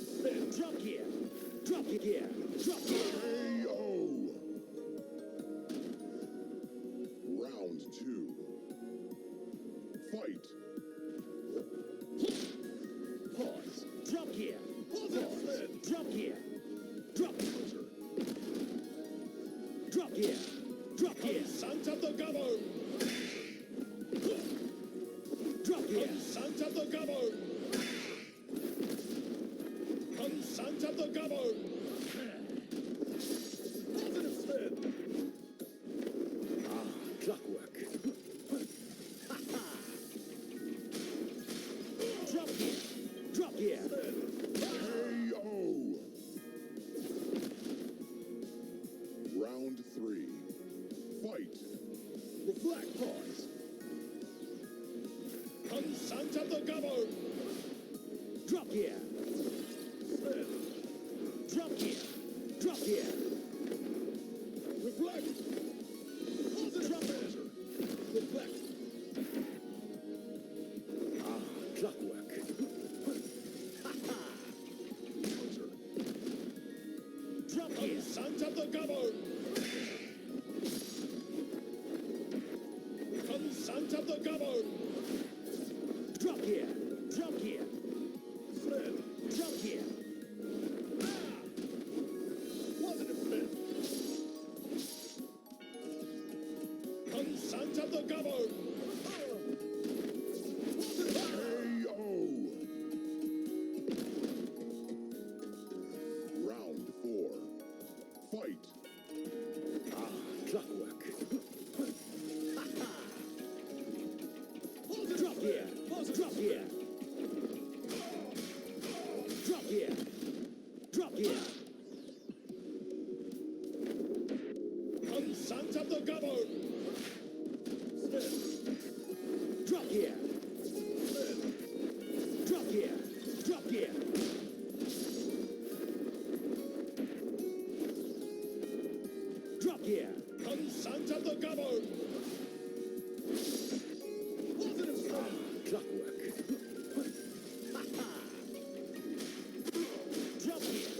Spin. Drop gear. Drop gear. Drop gear.
KO. Round two. Fight.
Pause. Drop gear. Positive spin. Drop gear. Drop. Drop gear. Drop gear. Consent of the governed. Drop gear. Consent of the governed. Consent of the governed. Positive spin. Clockwork. Drop gear. Drop gear.
KO. Round three. Fight.
Reflect. Pause. Consent of the governed. Drop gear. Spin. Drop gear. Drop gear. Reflect. Positive drop measure. Reflect. Clockwork. Drop gear. Consent of the governed. Consent of the governed. Drop gear. Drop gear. Spin. Drop gear. Positive spin. Consent of the governed.
KO. Round four. Fight.
Clockwork. Drop gear. Drop gear. Drop gear. Drop gear. Consent of the governed. Spin. Drop gear. Spin. Drop gear. Drop gear. Drop gear. Consent of the governed. Positive spin. Clockwork. Drop gear.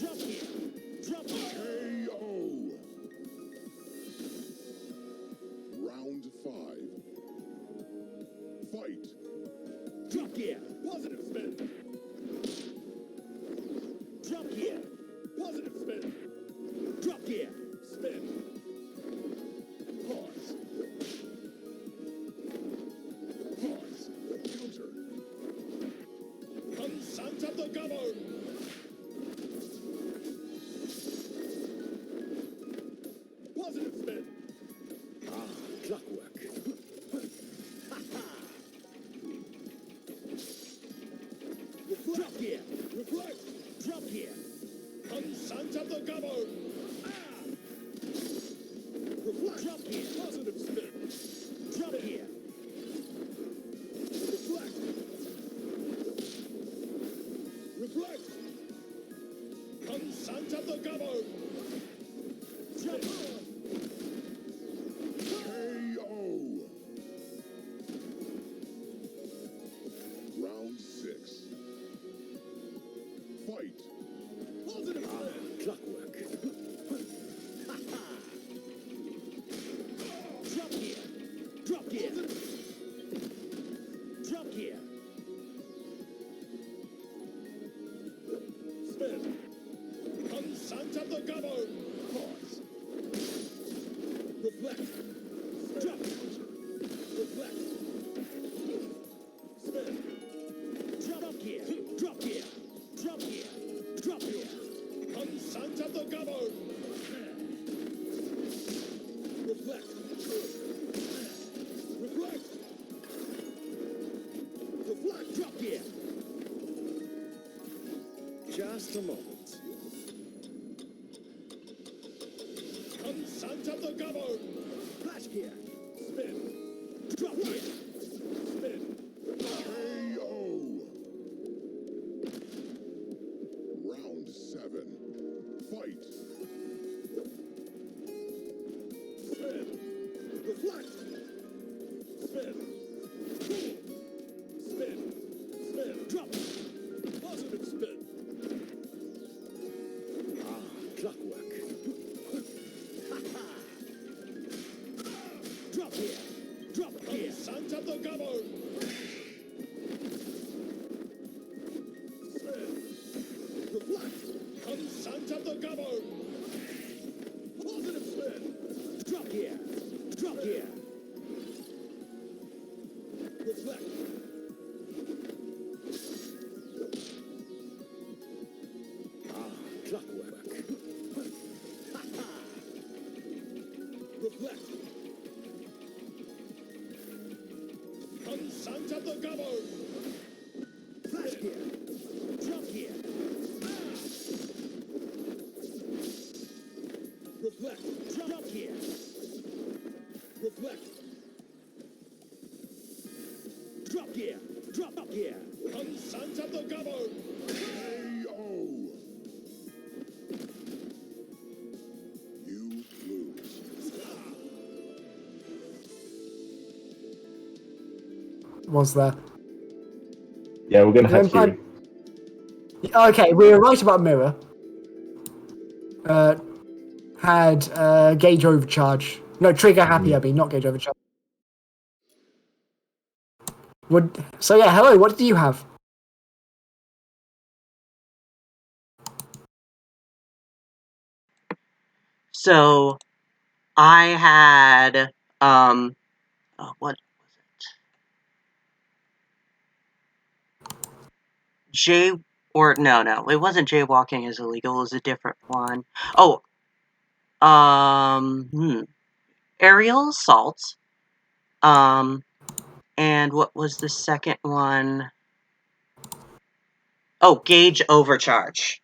Drop gear. Drop gear.
KO. Round five. Fight.
Drop gear. Positive spin. Drop gear. Positive spin. Drop gear. Spin. Sons of the governor.
KO. Round 6. Fight.
Positive spin. Clockwork. Drop here. Drop here. Drop here. Spin. Come, sons of the governor. Pause. Reflect. Drop. Reflect. Spin. Drop here. Drop here. Drop here. Drop here. Come, sons of the governor. Reflect. Reflect. Reflect. Drop here. Just a moment. Come, sons of the governor. Flash here. Spin. Drop here. Spin.
KO. Round 7. Fight.
Spin. Reflect. Spin. Spin. Spin. Drop. Positive spin. Clockwork. Drop here. Drop here. Sons of the governor. Spin. Reflect. Come, sons of the governor. Positive spin. Drop here. Drop here. Reflect. Clockwork. Reflect. Come, sons of the governor. Flash here. Drop here. Reflect. Drop here. Reflect. Drop here. Drop here. Come, sons of the governor.
KO. You lose.
Was there?
Yeah, we're gonna have
I'm-
to.
Okay, we were right about Mirror. Had gauge overcharge. No, trigger happy, I mean, not gauge overcharge. So yeah, hello, what do you have?
So I had what Jay or no, it wasn't jaywalking is illegal. It was a different one. Oh, aerial assault. And what was the second one? Oh, gauge overcharge.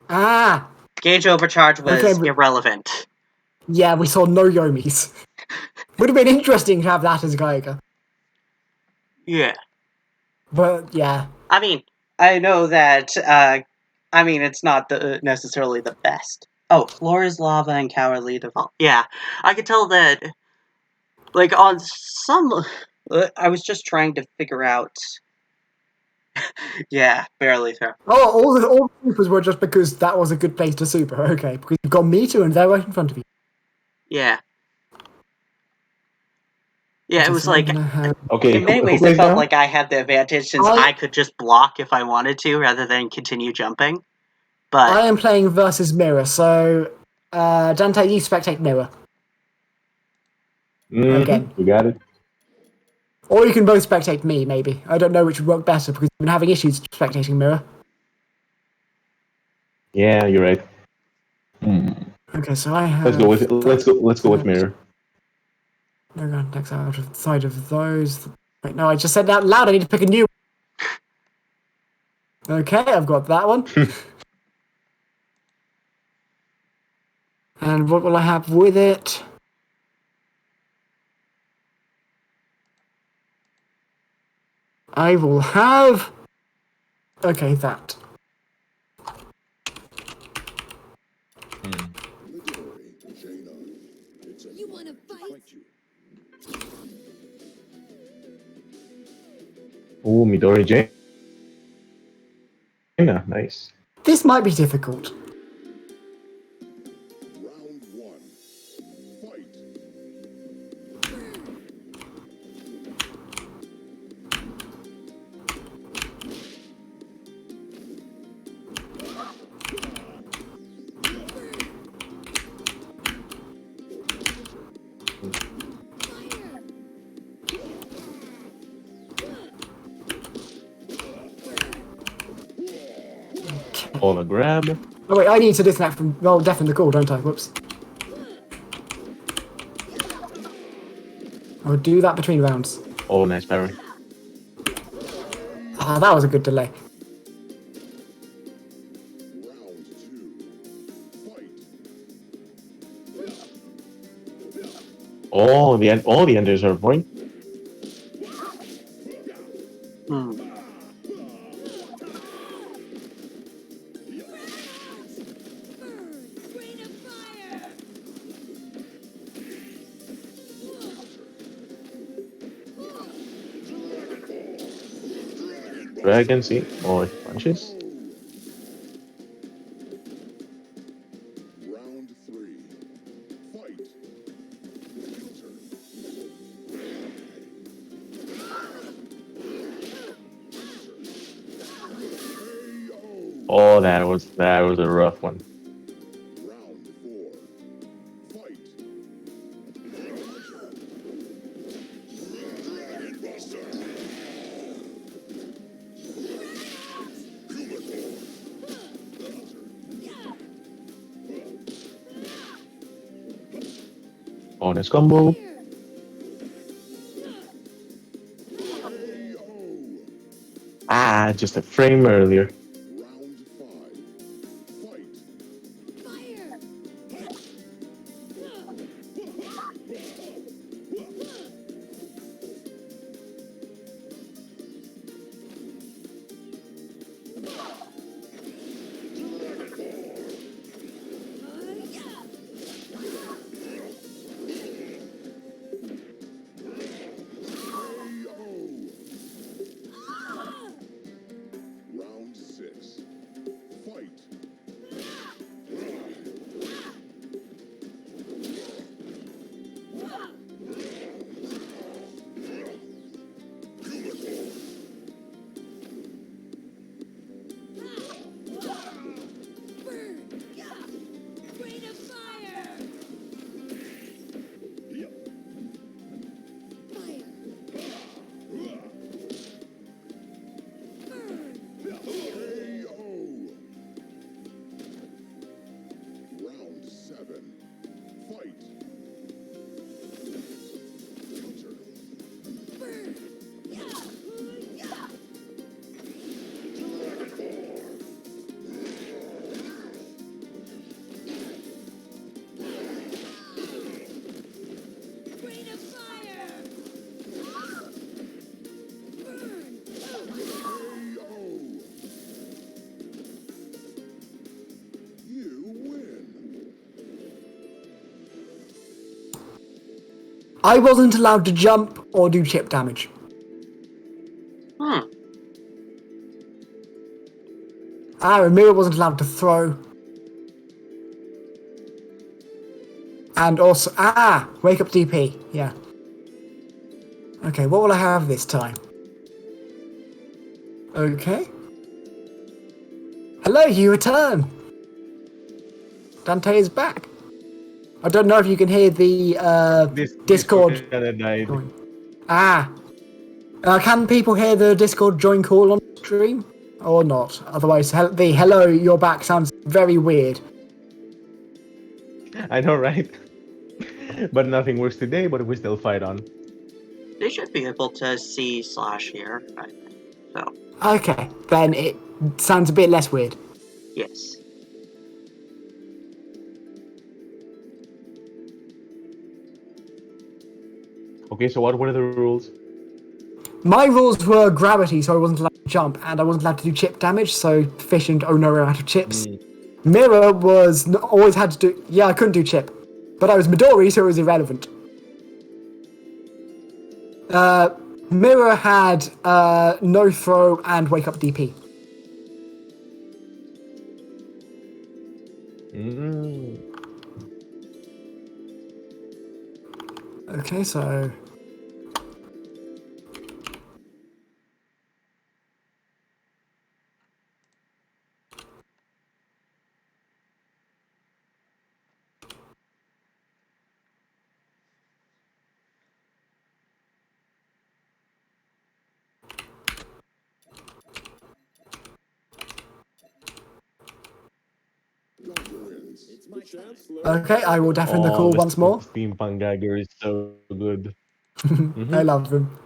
Ah,
Gauge overcharge was
Okay, but-
irrelevant.
yeah, we saw no Yomis. Would have been interesting to have that as Geiger.
Yeah.
But yeah.
I mean, I know that. I mean, it's not necessarily the best. Oh, floor is lava and cowardly default. Yeah, I could tell that. Like on some, I was just trying to figure out. Yeah, barely through.
Oh, all the supers were just because that was a good place to super. Okay, because you've got me too, and they're right in front of you.
Yeah. Yeah, it
Okay,
was
so I'm
like
gonna have-
Okay,
in many
who
ways, it
plays
felt
now?
like I had the advantage since I could just block if I wanted to, rather than continue jumping. But
I am playing versus Mirror, so Dante, you spectate Mirror. Again.
You got it.
Or you can both spectate me, maybe. I don't know which would work better because I've been having issues spectating Mirror.
Yeah, you're right.
Okay, so I have.
Let's go with let's go with mirror.
No, no, next outside of those. Wait, no, I just said that loud. I need to pick a new. Okay, I've got that one. And what will I have with it? I will have. Okay, that.
Midori, Jaina. It's an
You wanna
honor to
fight?
you.
Ooh, Midori Jaina. Nice.
This might be difficult.
Round one. Fight.
All a grab.
Oh wait, I need to disconnect from deafen the call, don't I? Whoops. I'll do that between rounds.
Oh, nice parry.
Ah, that was a good delay.
Round two. Fight.
Oh, all the enders are point.
Hmm.
Rain of fire!
Dragon, see? Oh, it punches.
Round three. Fight. Counter. KO.
Oh, that was a rough one.
Round four. Fight. Dragon Buster.
Oh, nice combo. Ah, just a frame earlier.
Round five. Fight.
Fire!
Round six. Fight.
Burn! Rain of fire! Fire! Burn!
KO. Round seven. Fight. Counter.
Burn! Rain of fire! Burn!
KO. You win.
I wasn't allowed to jump or do chip damage.
Hmm.
Ramiro wasn't allowed to throw. And also, wake up DP, yeah. Okay, what will I have this time? Okay. Hello, you return! Dante is back. I don't know if you can hear the
This
Discord.
kinda died.
going. Can people hear the Discord join call on stream? Or not? Otherwise, the hello, you're back sounds very weird.
I know, right? But nothing works today, but we still fight on.
They should be able to see slash here, I think. So,
Okay, then it sounds a bit less weird.
yes.
Okay, so what were the rules?
My rules were gravity, so I wasn't allowed to jump, and I wasn't allowed to do chip damage, so fish and Ono are out of chips. Mirror was always had to do. Yeah, I couldn't do chip, but I was Midori, so it was irrelevant. Mirror had no throw and wake up DP.
Mm.
Okay, so
Geiger wins.
It's my chance.
okay, I will deafen the call
Oh, the
once more.
steampunk Geiger is so good.
I love them.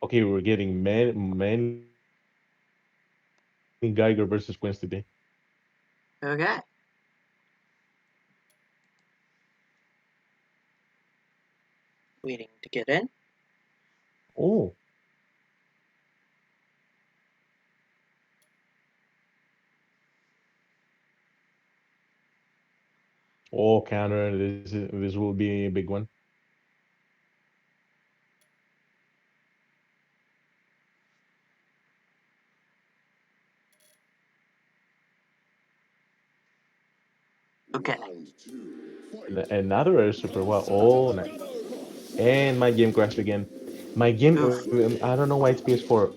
Okay, we're getting many Geiger versus Quince today.
Okay. Waiting to get in.
Oh. Oh, counter. This will be a big one.
Okay.
Round two. Fight.
Another air super. Wow. Oh, nice. And my game crashed again. My game.
Oof.
I don't know why it's PS4.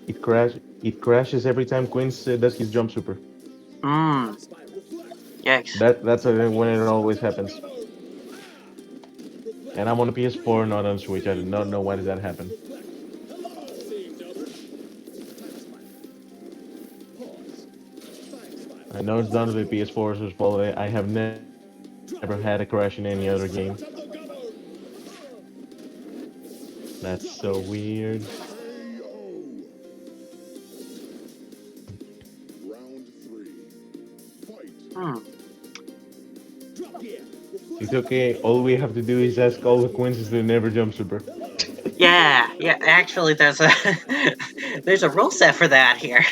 It crashes every time Quince does his jump super.
Mmm. Yikes.
That's when it always happens. And I'm on a PS4, not on Switch. I do not know why does that happen. I know it's done with the PS4's fault. I have never had a crash in any other game. That's so weird.
KO. Round three. Fight.
Hmm.
It's okay. All we have to do is ask all the Quinces to never jump super.
Yeah. Yeah. Actually, there's a there's a rule set for that here.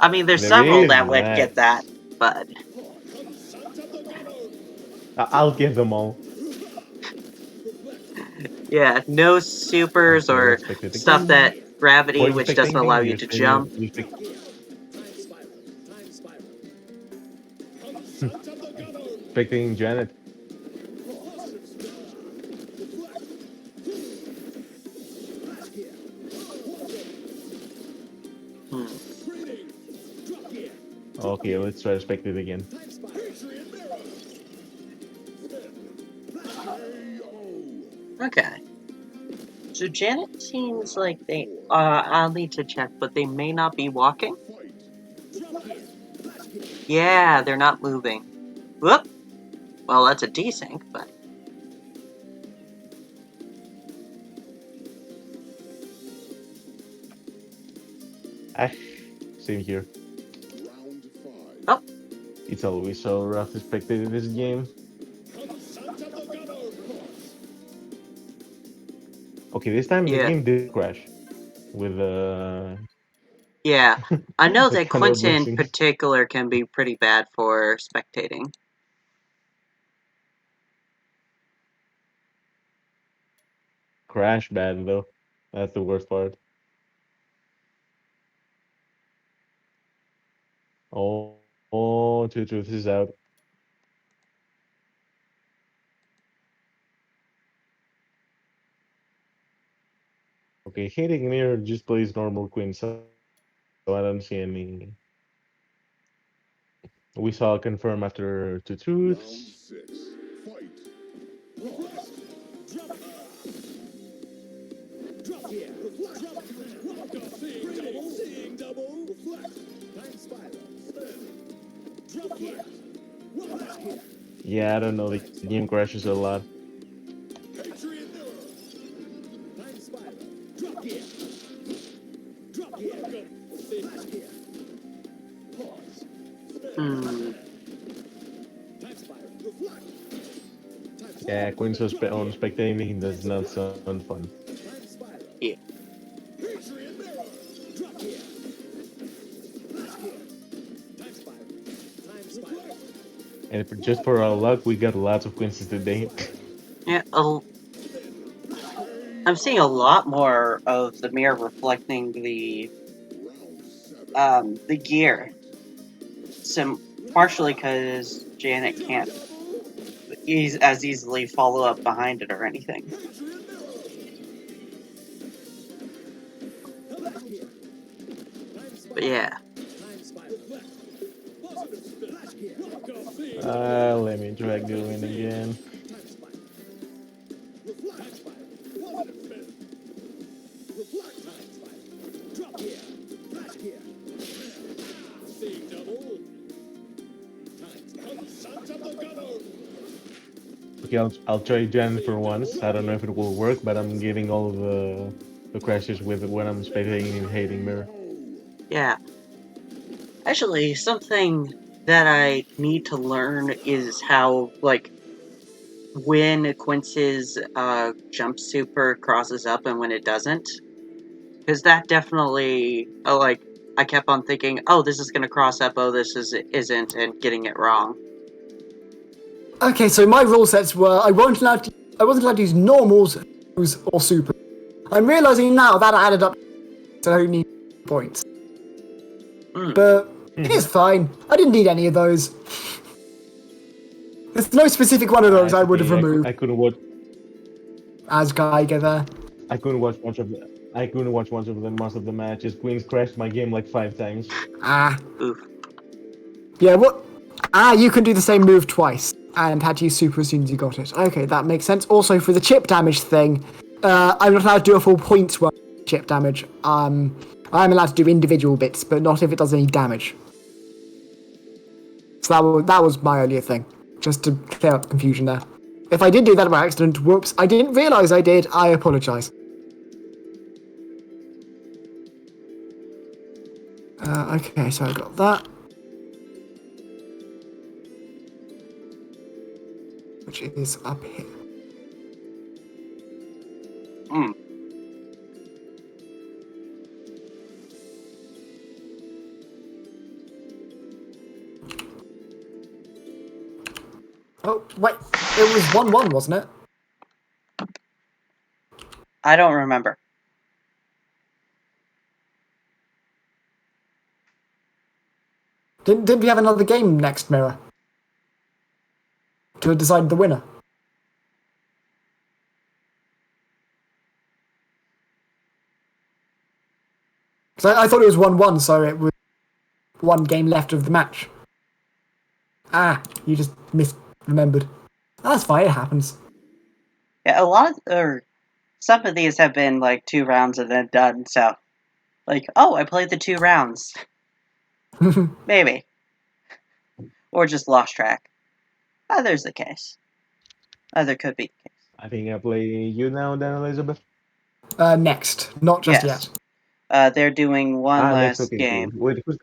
I mean, there's
There
several
is
that would
that.
get that, but
I'll give them all.
yeah, no supers
Okay,
or
let's pick it
stuff
again.
that gravity,
Before you
which
pick
doesn't
anything,
allow you to jump.
you pick. Picking Janet.
Hmm.
Okay, let's try to spec it again.
Okay. So Janet seems like they. I'll need to check, but they may not be walking. Yeah, they're not moving. Whoop. Well, that's a desync, but
Ah, same here.
Round five.
oh,
It's always so rough to spectate in this game. Okay, this time the
yeah,
game did crash with
yeah. I know
the
that
counter
Quinta in
blessings.
particular can be pretty bad for spectating.
Crash bad though. That's the worst part. Oh, oh, two truth is out. Okay, hitting mirror just plays normal queen, so I don't see any. We saw confirm after two
Round
truths.
six. Fight.
Seeing double. Reflect. Time spiral. Drop here.
Yeah, I don't know. The game crashes a lot.
Patriot mirror. Time spiral. Drop here. Drop here. Flash here. Pause.
Hmm.
Time spiral. Reflect.
Yeah, Queens on spectating does not sound fun.
Time spiral.
Yeah.
Patriot mirror. Drop here. Flash here. Time spiral. Time spiral.
And just for our luck, we got lots of Queens today.
Yeah. I'm seeing a lot more of the mirror reflecting the gear. Some partially because Janet can't as easily follow up behind it or anything.
Flash here. Time spiral.
But yeah.
Time spiral. Reflect. Positive spin. Flash here. Rock a big.
Let me drag you in again.
Time spiral. Reflect. Time spiral. Positive spin. Reflect. Time spiral. Drop here. Flash here. Seeing double. Time spiral. Santa Bogano.
Okay, I'll try Jen for once. I don't know if it will work, but I'm getting all of the crashes with when I'm spectating and hating mirror.
Yeah. Actually, something that I need to learn is how, like, when Quince's jump super crosses up and when it doesn't. Because that definitely, I kept on thinking, oh, this is going to cross up, oh, isn't, and getting it wrong.
Okay, so my rule sets were I wasn't allowed to use normals or super. I'm realizing now that added up to only points. But it is fine. I didn't need any of those. There's no specific one of those I would have removed
I couldn't watch.
as Geiger there.
I couldn't watch much of the. I couldn't watch much of the most of the matches. Queens crashed my game like 5 times.
Ah.
Oof.
Yeah, what? Ah, you can do the same move twice and had to use super as soon as you got it. Okay, that makes sense. Also, for the chip damage thing, I'm not allowed to do a full points worth of chip damage. I'm allowed to do individual bits, but not if it does any damage. So that was my earlier thing, just to clear up the confusion there. If I did do that by accident, whoops, I didn't realise I did, I apologise. Okay, so I got that. Which is up here. Oh, wait, it was 1-1, wasn't it?
I don't remember.
Didn't we have another game next, Mirror? To decide the winner? Because I thought it was 1-1, so it was one game left of the match. Ah, you just misremembered. That's fine, it happens.
Yeah, some of these have been like 2 rounds and then done, so. Like, oh, I played the 2 rounds. Maybe. Or just lost track. Either's the case. Either could be the case.
I think I play you now, then Elizabeth.
Next, not just
Yes.
yet.
They're doing one
Next.
last
Okay,
game.
cool. Wait, who's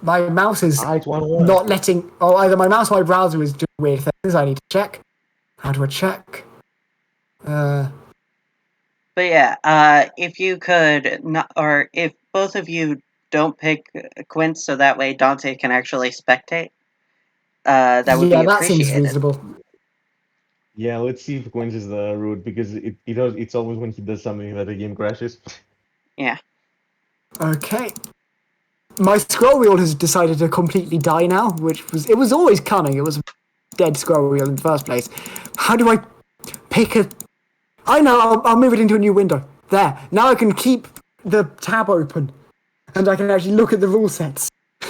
My mouse is
it's 1-1.
not letting... Oh, either my mouse or my browser is doing weird things I need to check. How do I check?
But yeah, if you could, not, or if both of you don't pick Quince, so that way Dante can actually spectate, that would
Yeah,
be
that seems
appreciated.
reasonable.
Yeah, let's see if Queens is the route because it's always when he does something that the game crashes.
Yeah.
Okay. My scroll wheel has decided to completely die now, it was always cunning. It was a dead scroll wheel in the first place. How do I pick a... I know, I'll move it into a new window. There. Now I can keep the tab open. And I can actually look at the rule sets. So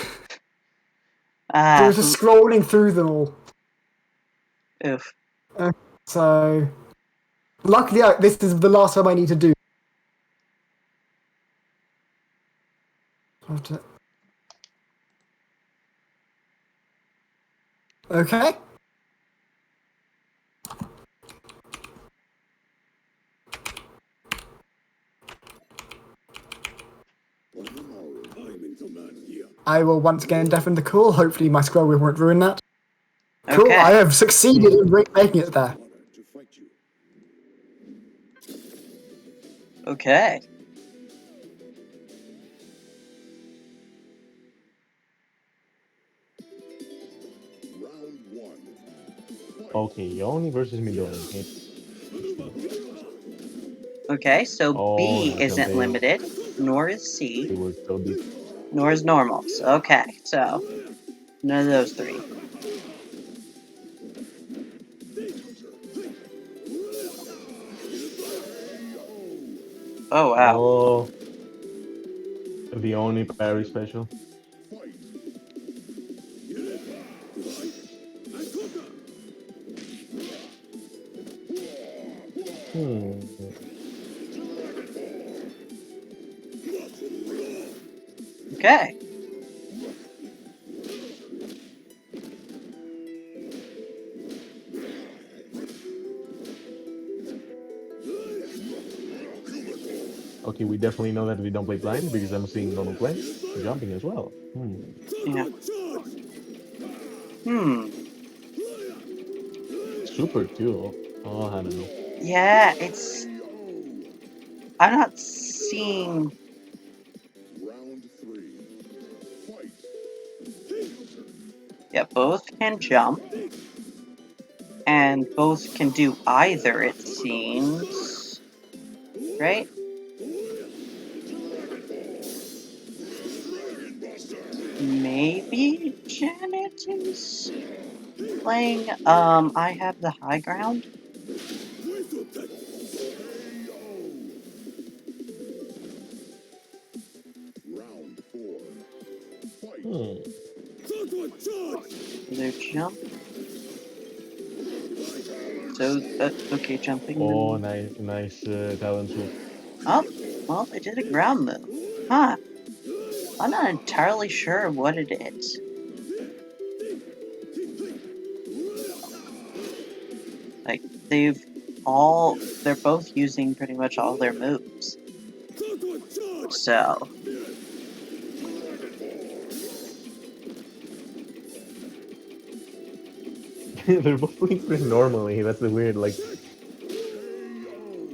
it's just scrolling through them all.
Oof.
So... Luckily, this is the last time I need to do. Okay.
I'm in command here.
I will once again deafen the call. Hopefully my scroll wheel won't ruin that. Cool,
Okay.
I have succeeded in making it there.
Okay.
Round one. Fight.
Okay, Yoni versus Midori. Let's see.
Okay, so
Oh,
B
that's
isn't
something.
limited, nor is
It
C,
was so deep.
nor is normals. Okay, so none of those three. Oh wow.
Oh, the only parry special.
Fight.
Hmm.
Okay.
Okay, we definitely know that we don't play blind because I'm seeing normal play. Jumping as well.
Yeah. Hmm.
Super too. Oh, I don't know.
Yeah, it's. I'm not seeing.
Round three. Fight.
Yeah, both can jump, and both can do either, it seems. Right? Maybe Janet is playing. I have the high ground.
Round four. Fight.
Their jump. So, okay, jumping.
Oh, nice talent swoop.
Oh, well, they did a ground move. Huh. I'm not entirely sure what it is. Like, they're both using pretty much all their moves. So,
They're both playing pretty normally. That's the weird, like.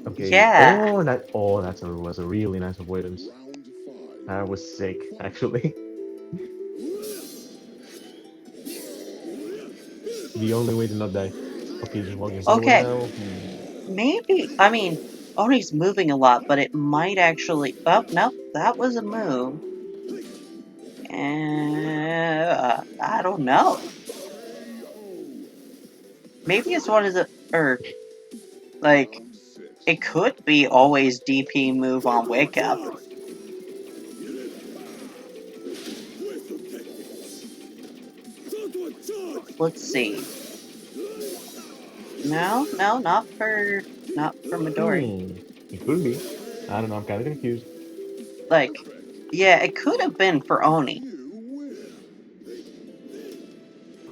Okay.
yeah.
Oh, that was a really nice avoidance.
Round five.
That was sick, actually. The only way to not die. Okay, just walking forward
Okay,
now.
maybe. I mean, Oni's moving a lot, but it might actually. Oh, no, that was a move. I don't know. Maybe it's one of the. Or, like,
Round six.
it could be always DP move on Wake Up. Let's see. No, not for Midori.
It could be. I don't know. I'm kind of confused.
Like, yeah, it could have been for Oni.
You win.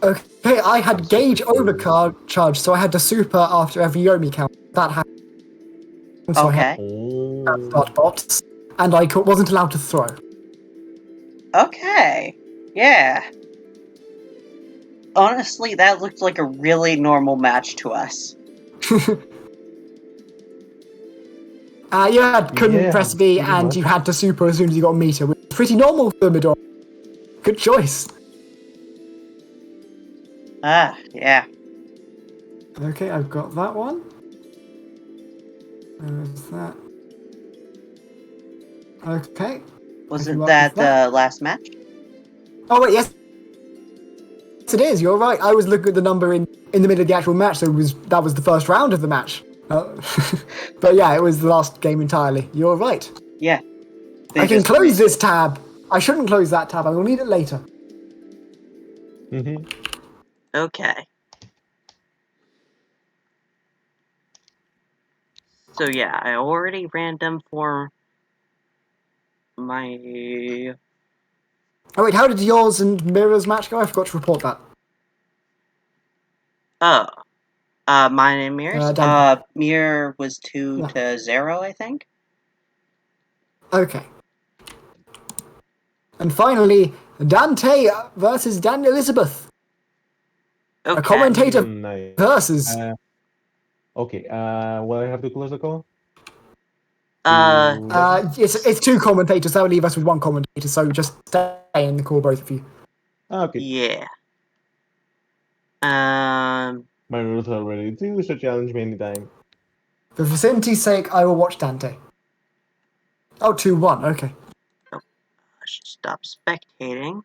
Okay, I
I'm
had
super
gauge
curious.
overcharge, so I had to super after every Yomi count. That happened, so I had
Okay,
to
Oh.
start bots, and I wasn't allowed to throw.
okay, yeah. Honestly, that looked like a really normal match to us.
You couldn't
Yeah,
press B,
pretty
and
much.
you had to super as soon as you got meter, which is pretty normal for Midori. Good choice.
Ah, yeah.
Okay, I've got that one. There's that. Okay. I can
Wasn't
work with
that
that.
the last match?
Oh wait, yes, it is. You're right. I was looking at the number in the middle of the actual match, so that was the first round of the match. But yeah, it was the last game entirely. You're right.
Yeah.
I can close this tab. I shouldn't close that tab. I will need it later.
Mm-hmm.
Okay. So yeah, I already random for my.
Oh wait, how did yours and Mira's match go? I forgot to report that.
Oh, mine and Mirror's.
Dan.
Mirror was 2-0, I think.
Okay. And finally, Dante versus Dan Elizabeth.
Okay.
A commentator
Nice.
versus.
Okay. Will I have to close the call?
It's two commentators. That'll leave us with one commentator. So just stay in the call, both of you.
Okay.
Yeah.
My rules are ready too, so challenge me anytime.
For vicinity's sake, I will watch Dante. Oh, 2-1. Okay.
I should stop spectating.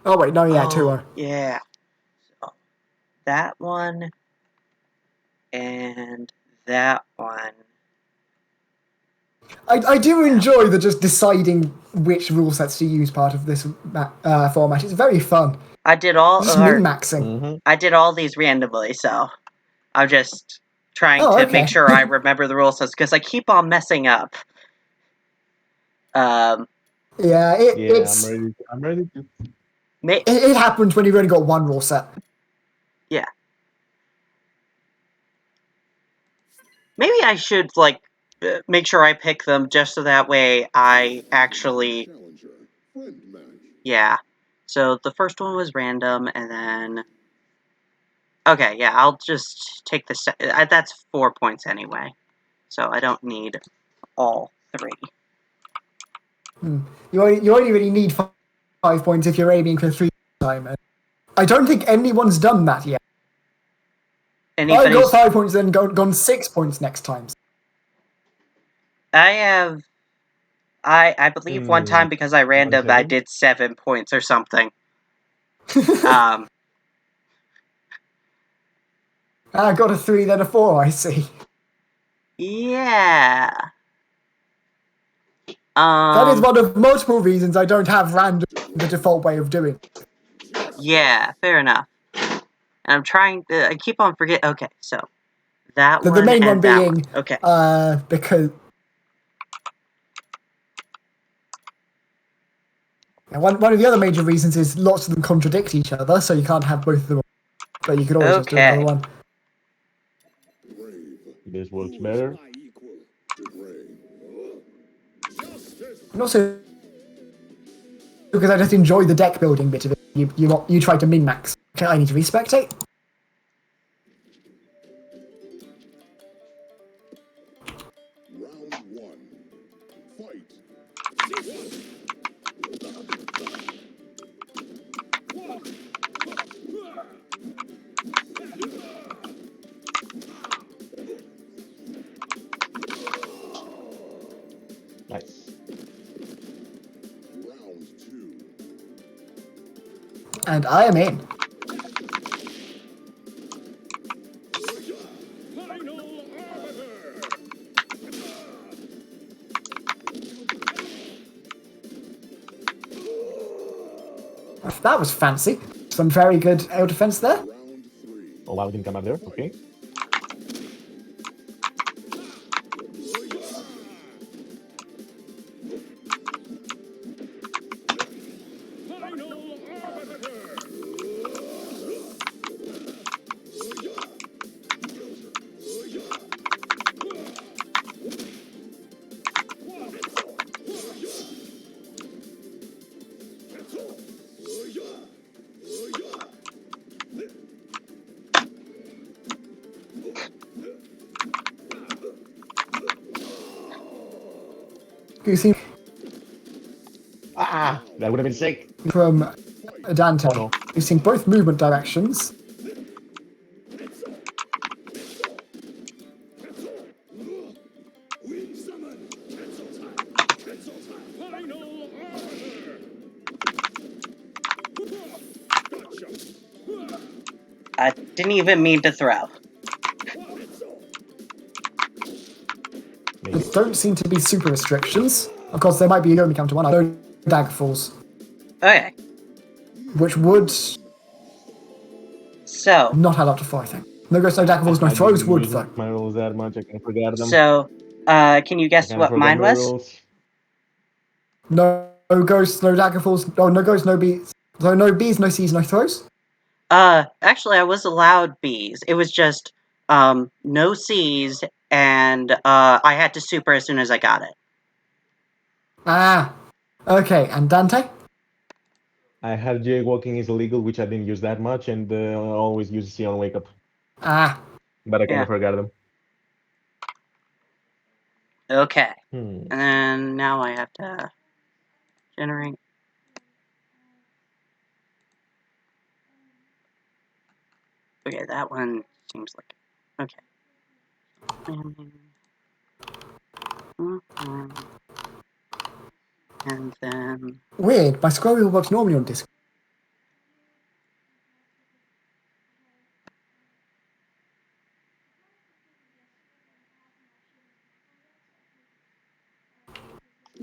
Oh wait, no, yeah,
Oh,
2-0.
yeah. So, that one and that one.
I do enjoy the just deciding which rule sets to use part of this format. It's very fun.
I did all
Just
or
min-maxing.
Mm-hmm.
I did all these randomly, so I'm just trying
Oh,
to
okay.
make sure I remember the rule sets because I keep on messing up.
Yeah,
Yeah,
it's
I'm ready to.
it happens when you've only got one rule set.
Yeah. Maybe I should make sure I pick them just so that way I actually
Challenger. Friend match.
yeah. So the first one was random, and then okay, yeah, I'll just take the that's 4 points anyway, so I don't need all 3.
You only really need 5 points if you're aiming for 3 time. And I don't think anyone's done that yet. I got
Anybody's
5 points, then gone 6 points next time.
I have I believe one time because I random I
1 second.
did 7 points or something. Um,
I got a 3, then a 4. I see.
yeah.
That is one of multiple reasons I don't have random the default way of doing.
Yeah, fair enough. And I'm trying to. I keep on forgetting. Okay, so that
The
one
main
and
one
that
being
one. Okay.
Because one of the other major reasons is lots of them contradict each other, so you can't have both of them. But you could always just do another
Okay.
one.
Brave.
This works better.
My equal.
To brave.
Justice.
And also because I just enjoy the deck building bit of it. You try to min max. Okay, I need to respectate.
Round one. Fight.
Nice.
Round two.
And I am in.
Final arbiter.
That was fancy. Some very good air defense there.
Round three.
Oh wow, it didn't come out there. Okay.
Final arbiter.
You see
Ah, that would have been sick.
from Dante.
Oh no.
You've seen both movement directions.
Final arbiter.
I didn't even mean to throw.
Maybe.
There don't seem to be super restrictions. Of course, there might be a Yomi counter one. I know daggerfalls,
Okay.
which would
So
not add up to 4, I think. No ghosts, no daggerfalls, no
I
throws
didn't
would
use
though.
my rules that much. I can forget them.
can you
I
guess
kinda
what
forgot
mine
my
was?
rules.
No ghosts, no daggerfalls. Oh, no ghosts, no bees. So no bees, no C's, no throws.
Actually, I was allowed Bs. It was just no Cs, and I had to super as soon as I got it.
Ah, okay. And Dante?
I had jaywalking is illegal, which I didn't use that much, and always use C on wake up.
Ah,
But I kind
Yeah.
of forgot them.
Okay.
Hmm.
And then now I have to generate. Okay, that one seems like okay. And then
Weird. My scroll wheel works normally on Discord.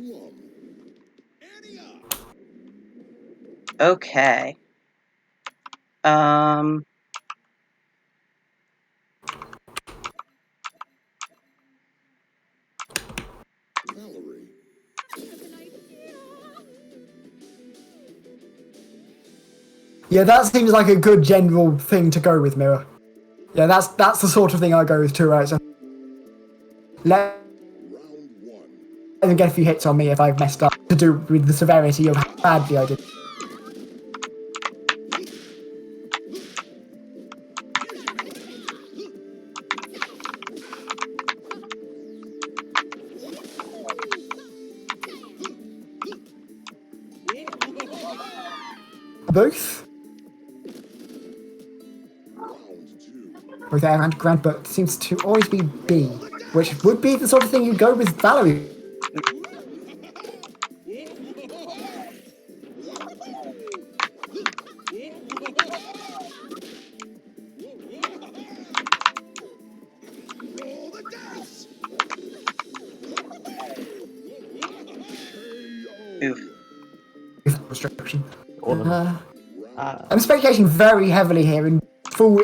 Plum.
okay.
Calorie.
Yeah, that seems like a good general thing to go with, Mirror. Yeah, that's the sort of thing I go with too, right? So let
Round one.
them get a few hits on me if I've messed up to do with the severity of how badly I did. Both?
Round two.
Both air and ground, but it seems to always be B, which would be the sort of thing you go with Valerie.
Roll the dice.
oof.
Restriction.
Or,
I'm speculating very heavily here in full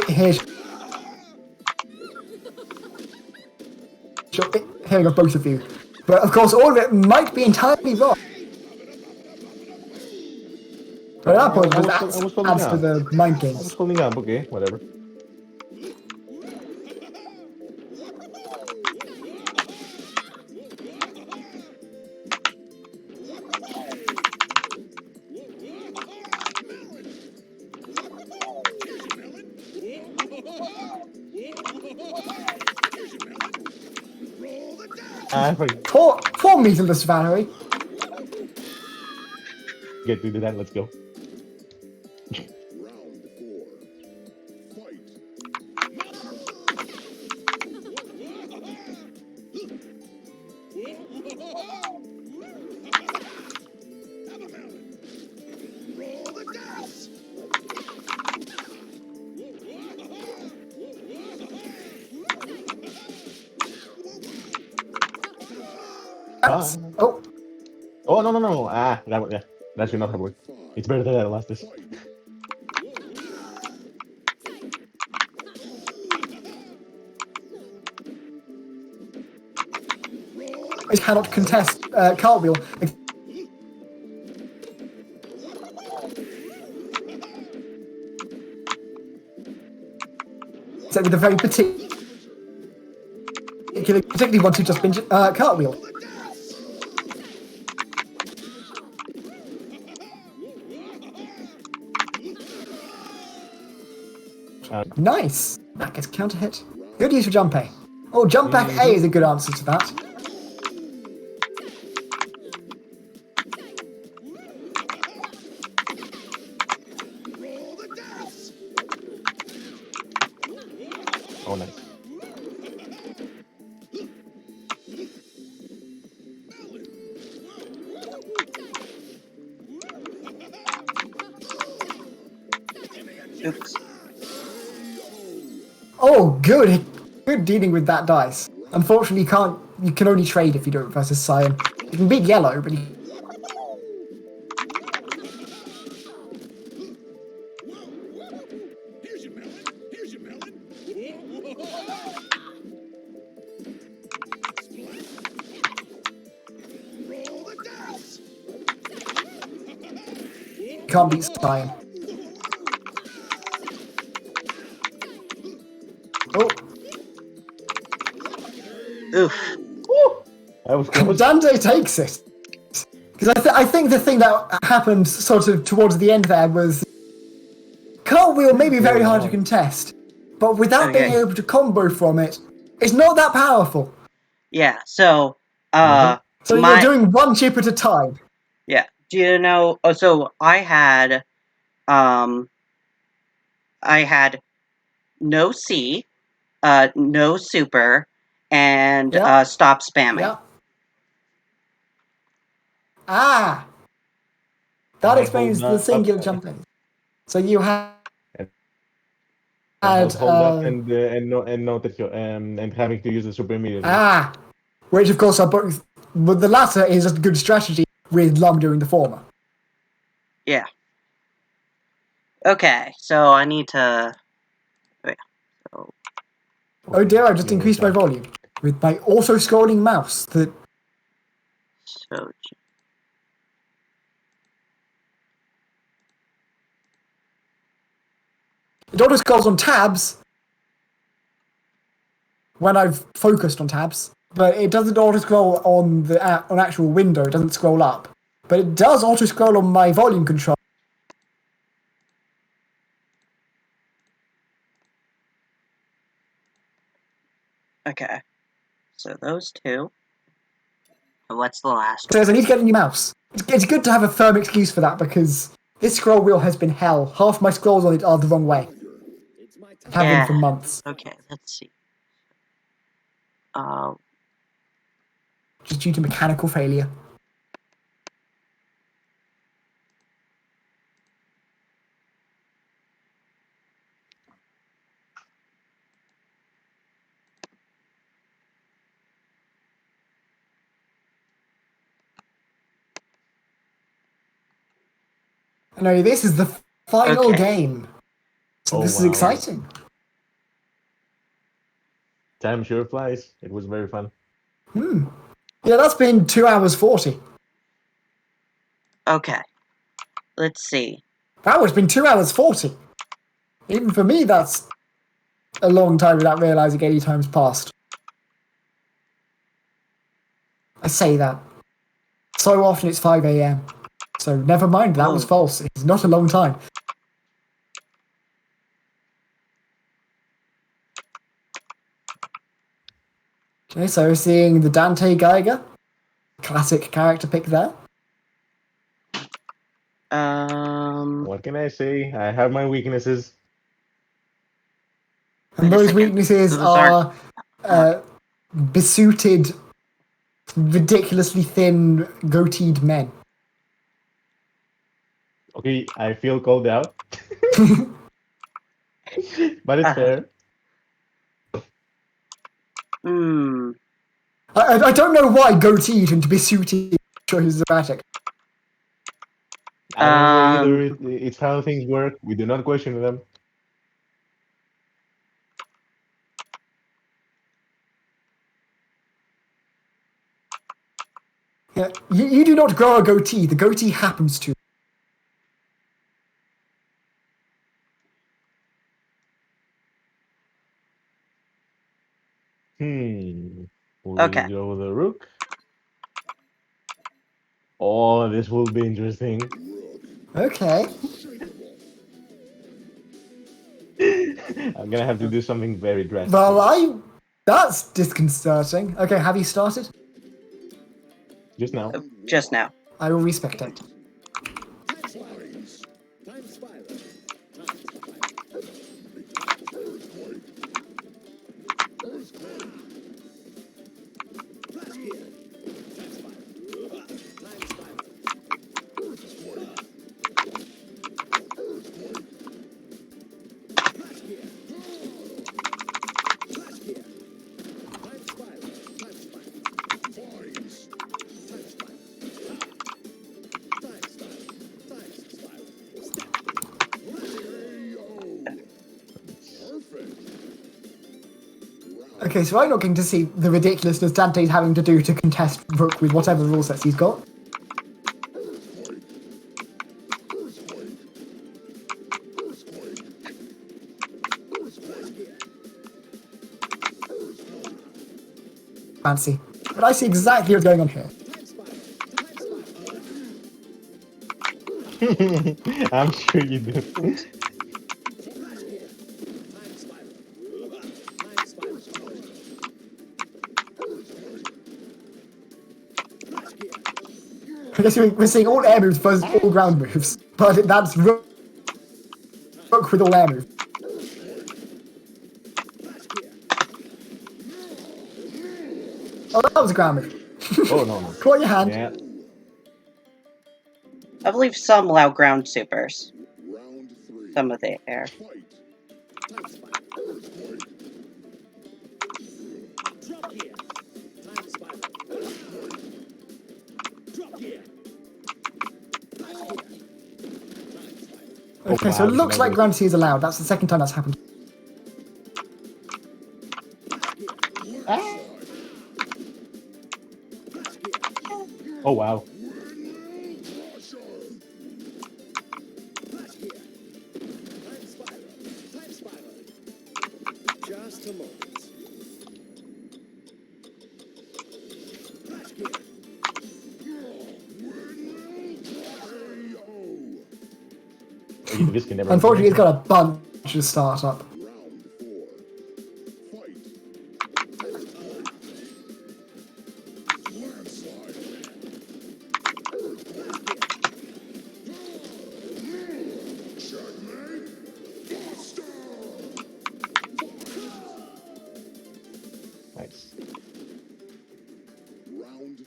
hearing of both of you. But of course, all of it might be entirely wrong. But at that point,
I
that
was holding
adds to
out.
the mind
I was
games.
holding up. Okay, whatever. I forget
Poor meatless Valerie.
to do that. Let's go.
Round four. Fight. Roll the dice.
That's, oh,
Oh no. That should not have worked. It's better that I lost this.
I cannot contest cartwheel. Except with the very particularly ones who just binge cartwheel. Nice. That gets counter hit. Good use of jump A. Oh, jump back A is a good answer to that.
Oh, nice.
Oops.
Oh, good. Good dealing with that dice. Unfortunately, you can only trade if you do it versus Cyan. You can beat yellow, but you
Here's your melon. Here's your melon.
Roll the dice.
can't beat Cyan. Oh,
Oof.
That was close.
Dante takes it. Because I think the thing that happened sort of towards the end there was cartwheel may be very hard to contest, but without being
Okay.
able to combo from it, it's not that powerful.
Yeah, so
So you're
my
doing one chip at a time.
yeah. Do you know? Oh, so I had no C, no super, and
Yeah.
stop spamming.
Yeah. Ah, that
And
explains
hold
the
up,
singular jumping. So you
and
had
hold up and note that you and having to use the super immediately.
which of course are both. But the latter is a good strategy with Lum doing the former.
Yeah. Okay, so I need to. Wait, so
Oh dear! I just
Give me a
increased my
sec.
volume with my auto-scrolling mouse. That
so
it auto-scrolls on tabs when I've focused on tabs, but it doesn't auto-scroll on the on actual window. It doesn't scroll up, but it does auto-scroll on my volume control.
okay, so those two. What's the last?
It says I need to get a new mouse. It's good to have a firm excuse for that because this scroll wheel has been hell. Half my scrolls on it are the wrong way.
It's my time.
Have been
Yeah.
for months.
Okay, let's see.
Just due to mechanical failure. No, this is the final
Okay.
game. So
Oh,
this is
wow.
exciting.
Time sure flies. It was very fun.
Yeah, that's been 2 hours 40.
Okay. Let's see.
Wow, it's been 2 hours 40. Even for me, that's a long time without realizing any time's passed. I say that. So often it's 5 a.m. So never mind, that was
Oh.
false. It's not a long time. Okay, so we're seeing the Dante Geiger. Classic character pick there.
What can I say? I have my weaknesses.
And
Wait a
those
second.
weaknesses
Those are-
are besuited, ridiculously thin, goateed men.
Okay, I feel called out. But it's fair.
Hmm.
I don't know why goateed and besuited is erratic.
I don't know either.
Um.
It's how things work. We do not question them.
Yeah, you do not grow a goatee. The goatee happens to.
We
Okay.
go the rook. Oh, this will be interesting.
Okay.
I'm gonna have to do something very drastic.
Well, that's disconcerting. Okay, have you started?
Just now.
Just now.
I will respect it.
Time spiral. Time spiral. Time spiral. Flash gear. Time spiral. Time spiral. Flash gear. Flash gear. Time spiral. Time spiral.
Vines.
Time spiral. Time spiral. Time spiral. Step.
Perfect.
Okay, so I'm not going to see the ridiculousness Dante's having to do to contest Rook with whatever rule sets he's got. Fancy. But I see exactly what's going on here.
I'm sure you do.
Time spiral. Time spiral.
I guess we're seeing all air moves versus all ground moves, but that's Rook with all air moves. Oh, that was a ground move.
Oh no.
Caught your hand.
Yeah.
I believe some allow ground supers.
Round 3.
Some of the air.
Fight.
Time spiral.
Earthquake.
Drop gear. Time spiral. Drop gear. Flash gear. Time spiral.
Okay, so
wow,
it looks
that
like
was-
ground C is allowed. That's the second time that's happened.
Oh wow.
Flash gear. Time spiral. Time spiral. Just a moment. Flash gear.
This can never.
Unfortunately, it's got a bunch of startup.
Round 4. Fight. Landslide. Checkmate. Buster.
Nice.
Round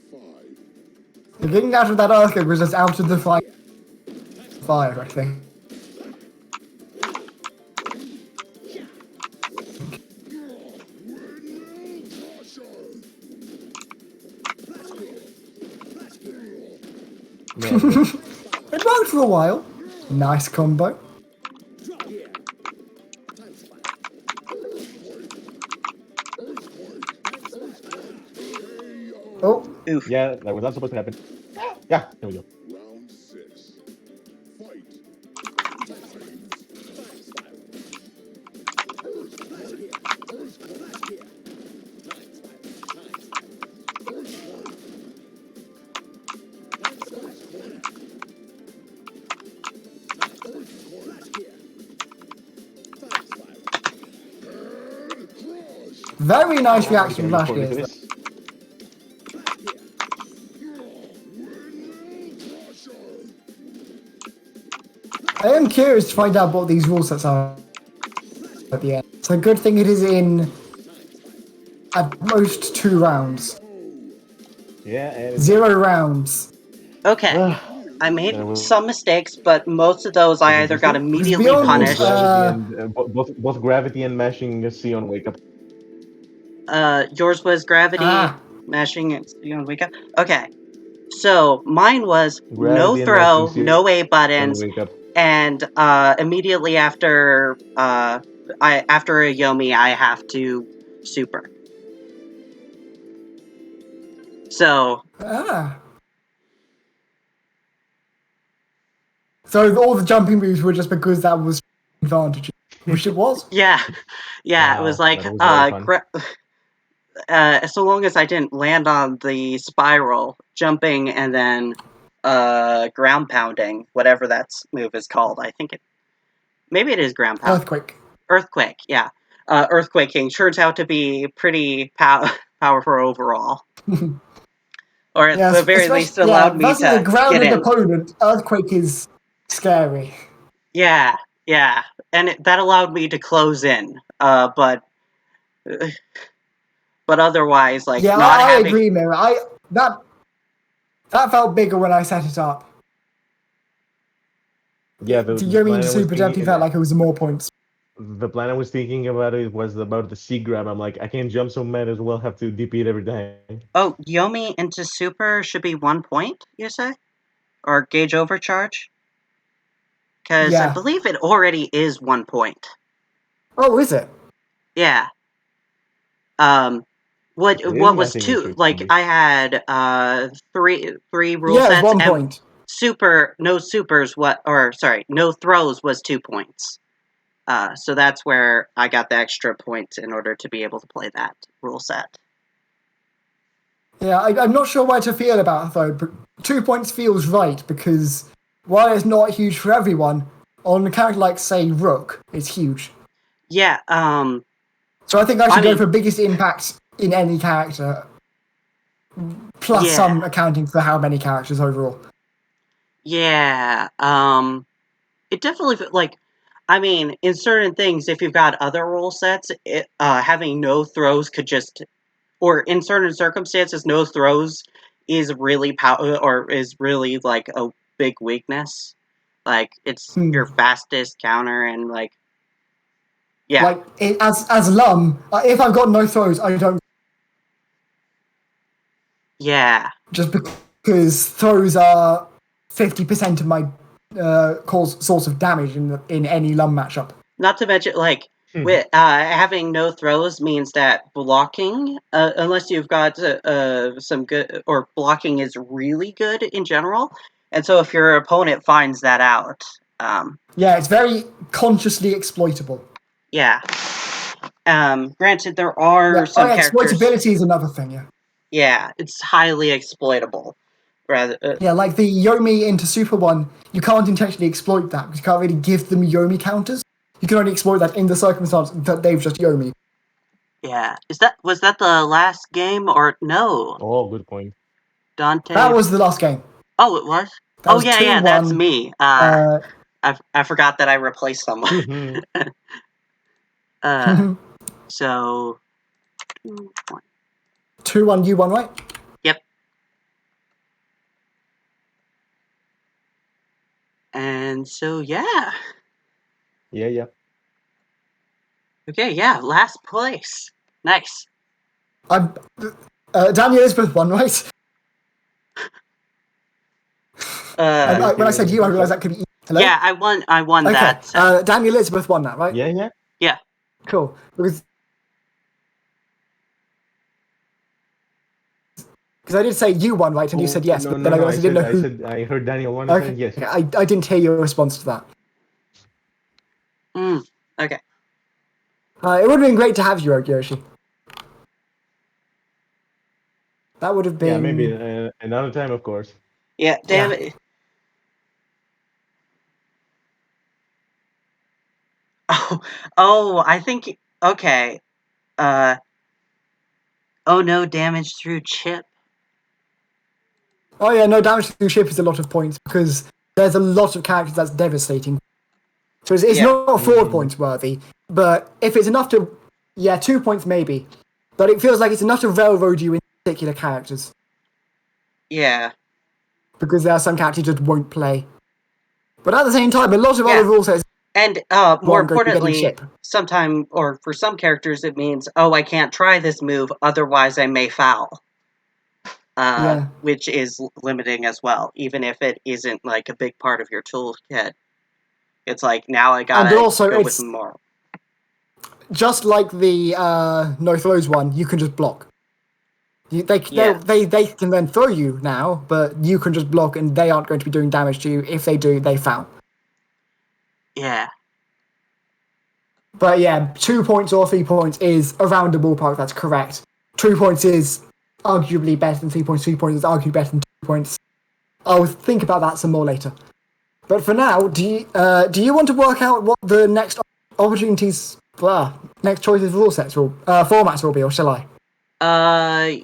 5.
Getting out of that earthquake was just out of the fire, I think.
Man,
It worked for a while. Nice combo.
Drop gear. Time spiral.
Oh,
Oof.
yeah, that was not supposed to happen. Yeah, there we go.
Round 6. Fight.
Time spiral. Flash gear. Flash gear. Time spiral. Time spiral. Time spiral. Flash gear. Time spiral.
very nice reaction
Can
from
I
Flash
look forward to
Gears.
this?
Flash gear.
I am curious to find out what these rule sets are at the end. It's a good thing it is in at most 2 rounds.
Yeah, and it's
0 rounds.
Okay. I made
There was-
some mistakes, but most of those I either got
Interesting.
immediately
beyond,
punished.
Gravity and both gravity and mashing C on wake up.
Yours was gravity,
Ah.
mashing, and wake up. Okay. So mine was no
Gravity and
throw,
mashing C
no A
on
buttons,
wake up.
and immediately after after a Yomi, I have to super. So
Ah. So all the jumping moves were just because that was advantage, which it was.
yeah, it
Wow,
was like
that was very fun.
so long as I didn't land on the spiral, jumping and then ground pounding, whatever that move is called. I think maybe it is ground pound.
Earthquake.
Earthquake, yeah. Earthquaking turns out to be pretty powerful overall. Or at
Yes,
the very
especially-
least, it allowed me
versus a
to get
grounded
in.
opponent, Earthquake is scary.
Yeah, and that allowed me to close in. But otherwise, like
Yeah,
not
I
having.
agree, Mira. That felt bigger when I set it up.
Yeah, the
Yomi
plan I
into
was
Super Jumping
thinking-
felt like it was more points.
The plan I was thinking about it was about the C grab. I'm like, I can't jump, so might as well have to DP it every time.
Oh, Yomi into super should be 1 point, you say? Or gauge overcharge? Because I
Yeah.
believe it already is 1 point.
Oh, is it?
Yeah. What
It is
was
nothing, it
two?
should
Like
be.
I had three rule
Yeah,
sets
it's 1
and
point.
no supers. No throws was 2 points. So that's where I got the extra points in order to be able to play that rule set.
Yeah, I'm not sure why to feel about it though, but 2 points feels right because while it's not huge for everyone, on a character like, say, Rook, it's huge.
Yeah.
So I think I should
I
go
mean-
for biggest impact in any character plus
Yeah.
some accounting for how many characters overall.
Yeah. It definitely like. I mean, in certain things, if you've got other rule sets, having no throws could just, or in certain circumstances, no throws is really or is really like a big weakness. Like it's your fastest counter, and like, yeah,
Like as Lum, if I've got no throws, I don't
yeah,
just because throws are 50% of my source of damage in any Lum matchup.
Not to mention, like, with having no throws means that blocking, unless you've got some good, or blocking is really good in general. And so if your opponent finds that out,
Yeah, it's very consciously exploitable.
yeah. Granted, there are
Yeah.
some characters.
Exploitability is another thing. Yeah.
Yeah, it's highly exploitable. Rather,
Yeah, like the Yomi into Super One, you can't intentionally exploit that because you can't really give them Yomi counters. You can only exploit that in the circumstance that they've just Yomi.
yeah. Was that the last game or no?
Oh, good point.
Dante.
That was the last game.
Oh, it was.
That
Oh
was
yeah, yeah.
2-1.
That's me. I forgot that I replaced someone. So 2-1.
2-1, you won, right?
Yep. And so yeah.
Yeah.
Okay, yeah. Last place. Nice.
I'm Daniel Elizabeth won, right? When I said you, I realized that could be. Hello?
Yeah, I won. I won
Okay.
that.
Daniel Elizabeth won that, right?
Yeah.
Yeah.
Cool. Because I did say you won, right? And you said yes,
No,
but then I realized I didn't know who.
I heard Daniel won.
Okay.
And yes.
Okay, I didn't hear your response to that.
Okay.
It would have been great to have you, Yoshi. That would have been.
Yeah, maybe another time, of course.
Yeah. Damn it. Oh, I think. Okay. Oh no, damage through chip.
Oh yeah, no, damage through ship is a lot of points because there's a lot of characters that's devastating. So it's not 4 points worthy, but if it's enough to, 2 points maybe, but it feels like it's enough to railroad you in particular characters
Yeah.
because there are some characters you just won't play. But at the same time, a lot of other rule sets.
And more importantly, sometime or for some characters, it means I can't try this move, otherwise I may foul. Which is limiting as well, even if it isn't like a big part of your toolkit. It's like now I gotta go with more.
Just like the no throws one, you can just block. They can then throw you now, but you can just block, and they aren't going to be doing damage to you. If they do, they foul.
Yeah.
But yeah, 2 points or 3 points is around the ballpark. That's correct. 2 points is arguably better than 3 points. 3 points is arguably better than 2 points. I'll think about that some more later. But for now, do you want to work out what the next opportunities, next choices rule sets formats will be, or shall I?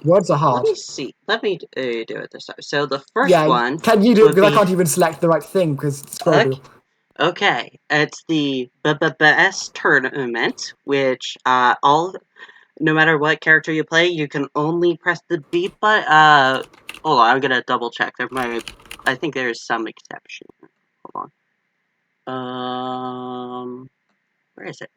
Words are hard.
Let me see. Let me do it this time. So the first one.
Can you do it? Because I can't even select the right thing because it's scroll wheel.
Okay, it's the BBS tournament, which no matter what character you play, you can only press the B button. Hold on, I'm gonna double check. I think there's some exception. Hold on. Where is it?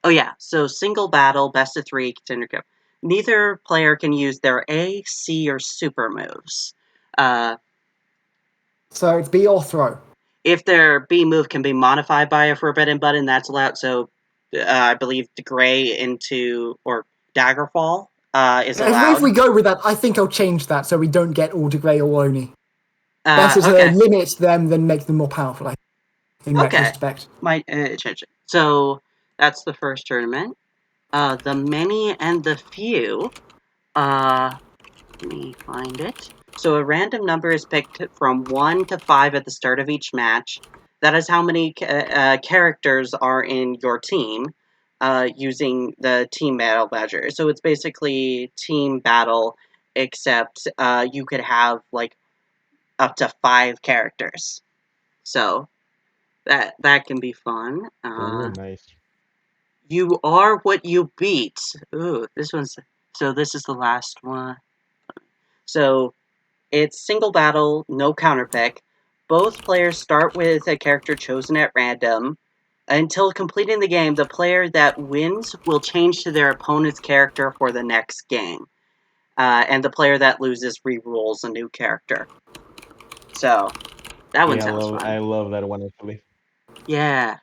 Oh yeah, so single battle, best of 3, contender cup. Neither player can use their A, C, or super moves.
So it's B or throw.
If their B move can be modified by a forbidden button, that's allowed. So I believe Gray into or Daggerfall is allowed.
If we go with that, I think I'll change that so we don't get all to Gray or Oni. Better to limit them than make them more powerful, in retrospect.
Might change it. So that's the first tournament. The many and the few. Let me find it. So a random number is picked from 1 to 5 at the start of each match. That is how many characters are in your team using the team battle measure. So it's basically team battle except you could have like up to 5 characters. So that can be fun.
Oh, nice.
You are what you beat. Ooh, this one's so. This is the last one. So it's single battle, no counter pick. Both players start with a character chosen at random. Until completing the game, the player that wins will change to their opponent's character for the next game. And the player that loses re-rolls a new character. So, that one
Yeah,
sounds fun.
I love that one actually.
Yeah.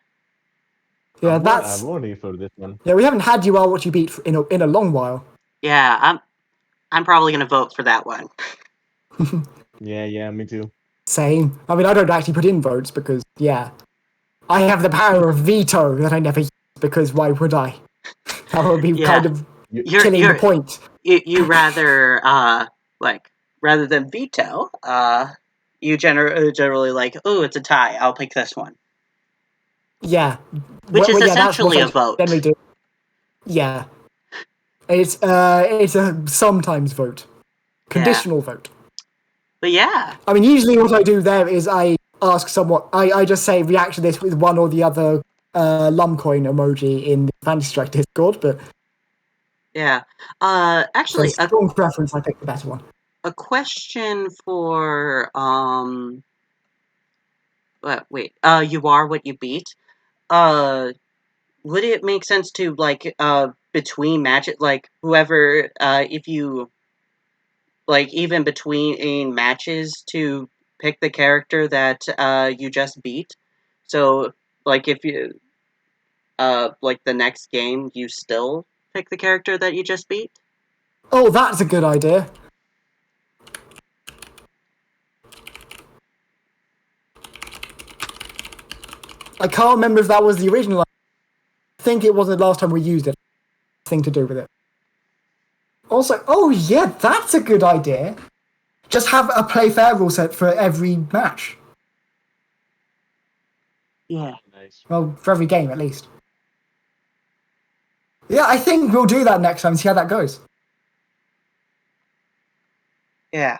Yeah,
I'm
that's
ready for this one.
yeah. We haven't had you are what you beat in a long while.
Yeah, I'm probably going to vote for that one.
Yeah, me too.
Same. I mean, I don't actually put in votes because yeah, I have the power of veto that I never use because why would I? That would be
Yeah.
kind of
You're,
killing
you're,
the point.
you rather, like, rather than veto, you generally like, oh, it's a tie, I'll pick this one.
Yeah.
Which is
Yeah, that's what
essentially
I
a vote.
generally do. Yeah. It's a sometimes vote. Conditional vote.
But yeah,
I mean, usually what I do there is I ask someone, I just say react to this with one or the other Lumcoin emoji in the Fantasy Strike Discord, but
yeah.
for
Actually,
strong preference, I pick the better one.
a question for, wait, you are what you beat. Would it make sense to, like, between matches, like, whoever, if you, like, even between matches to pick the character that, you just beat? So, like, if you, like, the next game, you still pick the character that you just beat?
Oh, that's a good idea. I can't remember if that was the original. I think it was the last time we used it. Thing to do with it. Also, oh yeah, that's a good idea. Just have a play fair rule set for every match.
Yeah.
Nice.
Well, for every game at least. Yeah, I think we'll do that next time and see how that goes.
Yeah.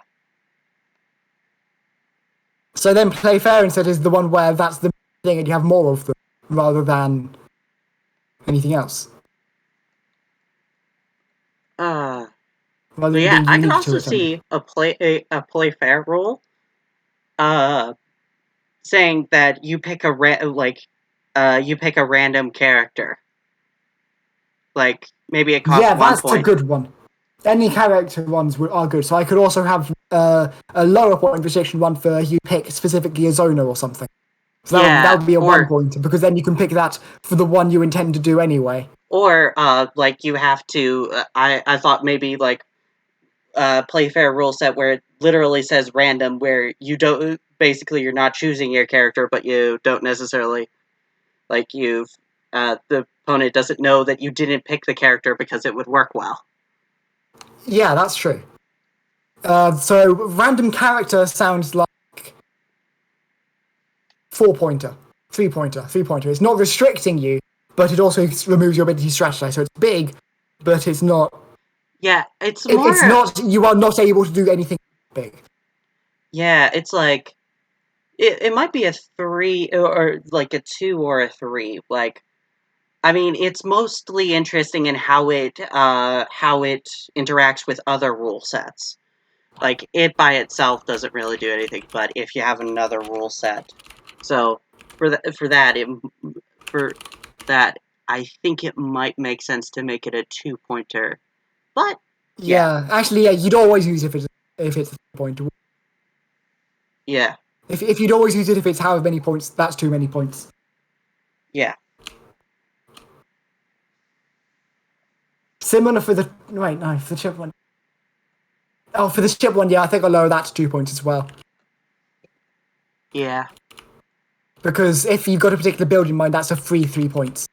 So then play fair instead is the one where that's the thing and you have more of them rather than anything else.
But
Rather than
yeah,
being
I can
unique to
also
it. I mean.
see a play fair rule, saying that you pick you pick a random character. Like, maybe it costs
Yeah,
1
that's a
point.
good one. Any character ones are good. So I could also have a lower point restriction one for you pick specifically a zoner or something. So that would be a 1 pointer because then you can pick that for the one you intend to do anyway.
Or, like, you have to, I thought maybe, like, play fair rule set where it literally says random, where you don't, basically you're not choosing your character, but you don't necessarily, like, the opponent doesn't know that you didn't pick the character because it would work well.
Yeah, that's true. So random character sounds like 4-pointer, 3-pointer. It's not restricting you, but it also removes your ability to strategize. So it's big, but it's not.
Yeah, it's more.
It's not. You are not able to do anything big.
Yeah, it's like it might be a 3 or like a 2 or a 3. Like, I mean, it's mostly interesting in how it interacts with other rule sets. Like, it by itself doesn't really do anything, but if you have another rule set, so for that, I think it might make sense to make it a 2-pointer. But
Yeah, actually, yeah, you'd always use it if it's a pointer.
yeah,
If you'd always use it if it's however many points, that's too many points.
yeah,
Similar for the for the chip one. Oh, for the chip one, yeah, I think I'll lower that to 2 points as well.
yeah.
Because if you've got a particular build in mind, that's a free 3 points.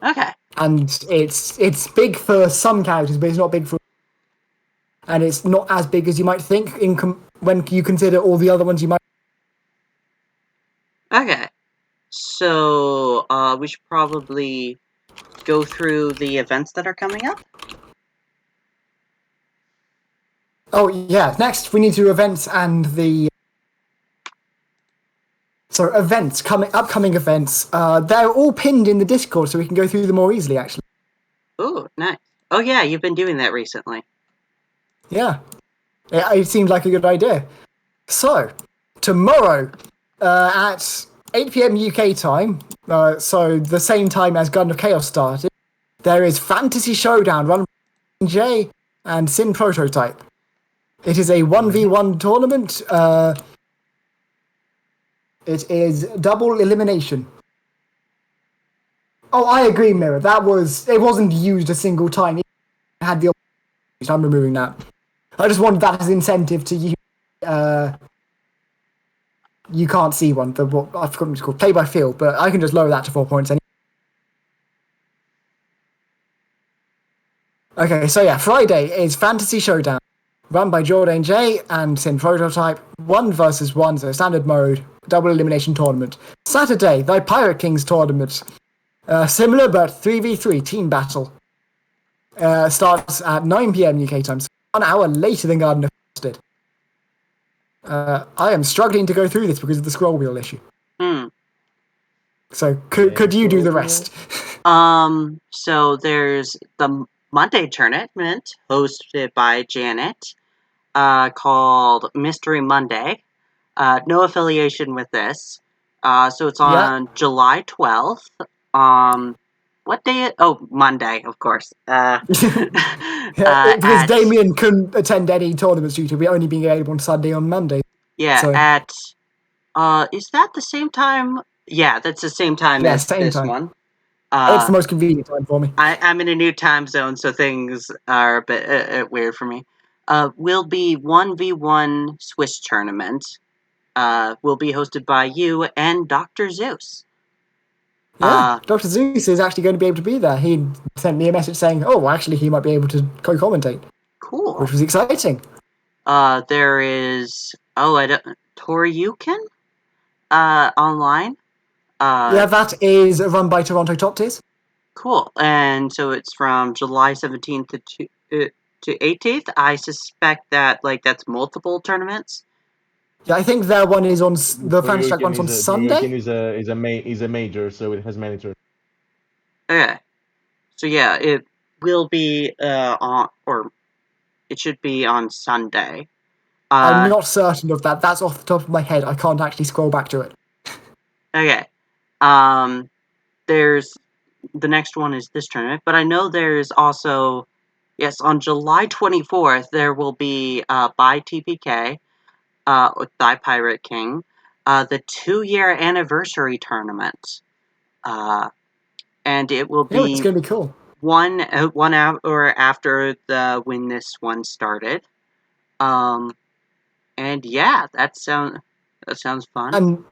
Okay.
And it's big for some characters, but it's not big for. And it's not as big as you might think when you consider all the other ones you might.
Okay. So, we should probably go through the events that are coming up.
Oh yeah. Next, we need to do events and the. So events, upcoming events. They're all pinned in the Discord, so we can go through them more easily. Actually,
Ooh, nice. Oh yeah, you've been doing that recently.
yeah, it seemed like a good idea. So tomorrow, at 8 p.m. UK time, so the same time as Gun of Chaos started, there is Fantasy Showdown run by J and Sin Prototype. It is a 1v1 tournament. It is double elimination. Oh, I agree, Mirror. It wasn't used a single time. It had the opportunity. I'm removing that. I just wanted that as incentive to you. You can't see one. I forgot what it's called. Play by feel, but I can just lower that to 4 points anyway. Okay, so yeah, Friday is Fantasy Showdown, run by Jordan J and Sin Prototype. 1 versus 1, so standard mode, double elimination tournament. Saturday, the Pirate Kings tournament. Similar, but 3v3 team battle. Starts at 9 p.m. UK time, so 1 hour later than Garden of did. I am struggling to go through this because of the scroll wheel issue. So could you do the rest?
So there's the Monday tournament hosted by Janet, called Mystery Monday. No affiliation with this. So it's on July 12th. What day? Oh, Monday, of course.
Because Damien couldn't attend any tournaments due to it only being able on Sunday on Monday.
Yeah,
So-
at is that the same time? Yeah, that's the same time
Yeah,
as
same
this
time.
one.
It's the most convenient time for me.
I'm in a new time zone, so things are a bit weird for me. Will be 1v1 Swiss tournament. Will be hosted by you and Dr. Zeus.
Yeah, Dr. Zeus is actually going to be able to be there. He sent me a message saying, "Oh, actually, he might be able to co-commentate,"
Cool.
which was exciting.
There is Toryukin online.
Yeah, that is run by Toronto Top Tiers.
Cool. And so it's from July 17th to 18th. I suspect that that's multiple tournaments.
Yeah, I think their one is on the Fantasy Track
Toryukin
one's on Sunday.
Toryukin is a major, so it has many tournaments.
Okay. So yeah, it will be on, or it should be on Sunday.
I'm not certain of that. That's off the top of my head. I can't actually scroll back to it.
Okay. There's the next one is this tournament, but I know there's also, yes, on July 24th there will be by TPK with Thy Pirate King, the 2-year anniversary tournament, and it will
Yeah, it's
be
going to be cool.
1 hour after when this one started. And yeah, that sounds fun.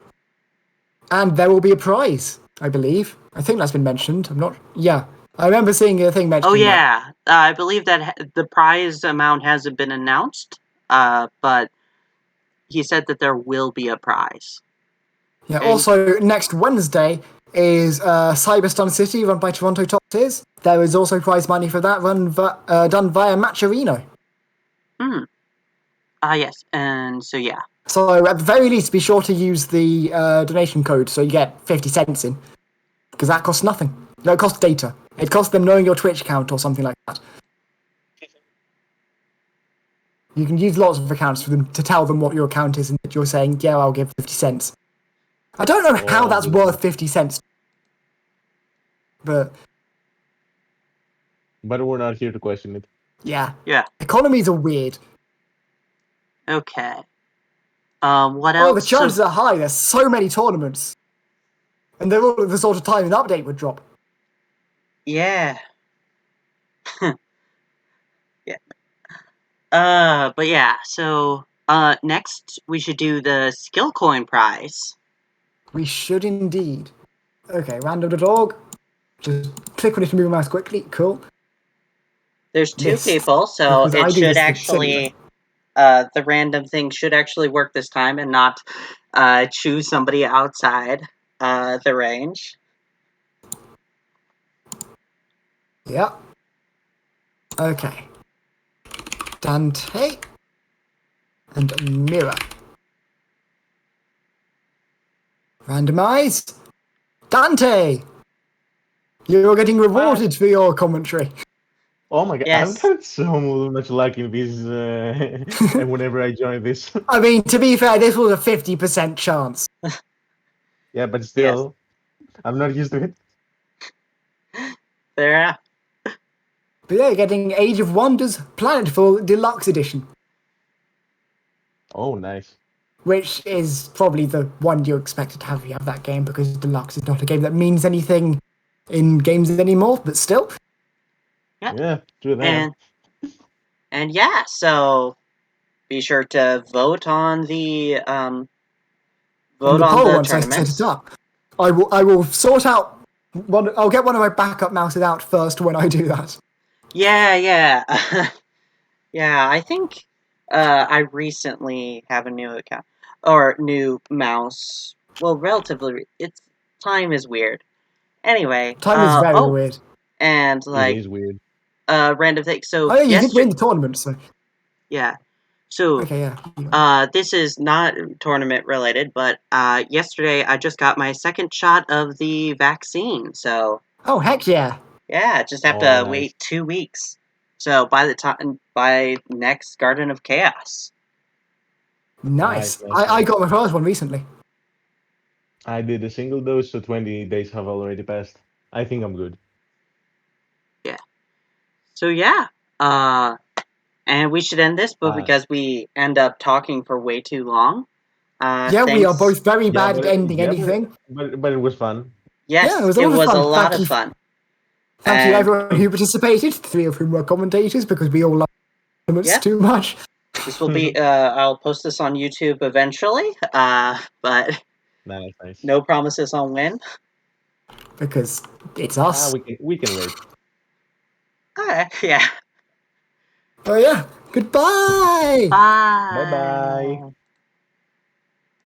And there will be a prize, I believe. I think that's been mentioned. I'm not. Yeah, I remember seeing a thing mentioned.
Oh yeah, I believe that the prize amount hasn't been announced, but he said that there will be a prize.
Yeah.
And-
Also, next Wednesday is Cyberstun City, run by Toronto Top Tiers. There is also prize money for that, done via Matcherino.
Yes, and so yeah.
So at the very least, be sure to use the donation code so you get 50 cents in, because that costs nothing. No, it costs data. It costs them knowing your Twitch account or something like that. You can use lots of accounts for them to tell them what your account is and that you're saying, yeah, I'll give 50 cents. I don't know how that's worth 50 cents. But
we're not here to question it.
yeah.
Yeah.
Economies are weird.
Okay. What else?
Oh, the chances are high. There's so many tournaments. And they're all at the sort of time an update would drop.
Yeah. Yeah. But yeah, so next we should do the skill coin prize.
We should indeed. Okay, random.org. Just click on it to move the mouse quickly. Cool.
There's 2
Yes,
people, so
because I
it
do
should
this
actually the random thing should actually work this time and not choose somebody outside the range.
Yeah. Okay. Dante. and mirror. Randomize. Dante! You're getting rewarded for your commentary.
Oh my god, I've
Yes.
got so much luck in this. And whenever I join this,
I mean, to be fair, this was a 50% chance.
yeah, but still, I'm not used to it.
Fair enough.
But yeah, getting Age of Wonders Planetfall Deluxe Edition,
Oh, nice.
which is probably the one you expected to have if you have that game, because Deluxe is not a game that means anything in games anymore, but still.
Yeah, true that.
And yeah, so be sure to vote on the
On the poll once I set
tournaments.
it up. I will sort out one. I'll get one of my backup mouses out first when I do that.
Yeah. Yeah, I think I recently have a new account or new mouse. Well, relatively, it's time is weird. Anyway,
Time is very weird.
and
It
like
is weird.
random thing. So
Oh yeah, you did
yesterday,
win the tournament, so
yeah. So
okay, yeah.
this is not tournament related, but yesterday I just got my second shot of the vaccine. So
Oh heck yeah!
yeah, just have
Oh,
to
nice.
wait 2 weeks. So by next Garden of Chaos.
Nice.
Nice.
I got my first one recently.
I did a single dose, so 20 days have already passed. I think I'm good.
So yeah, and we should end this, but because we end up talking for way too long.
Yeah,
Thanks.
we are both very
Yeah,
bad
but
at ending anything.
but it was fun.
Yes,
Yeah, it was a lot of fun.
a lot
Thank
of
you.
fun.
Thank you
And-
everyone who participated, 3 of whom were commentators, because we all love tournaments
Yeah.
too much.
This will be. I'll post this on YouTube eventually. But
Nice.
no promises on when.
Because it's us.
We can wait.
Yeah.
Oh yeah. Goodbye!
Bye.
Bye-bye.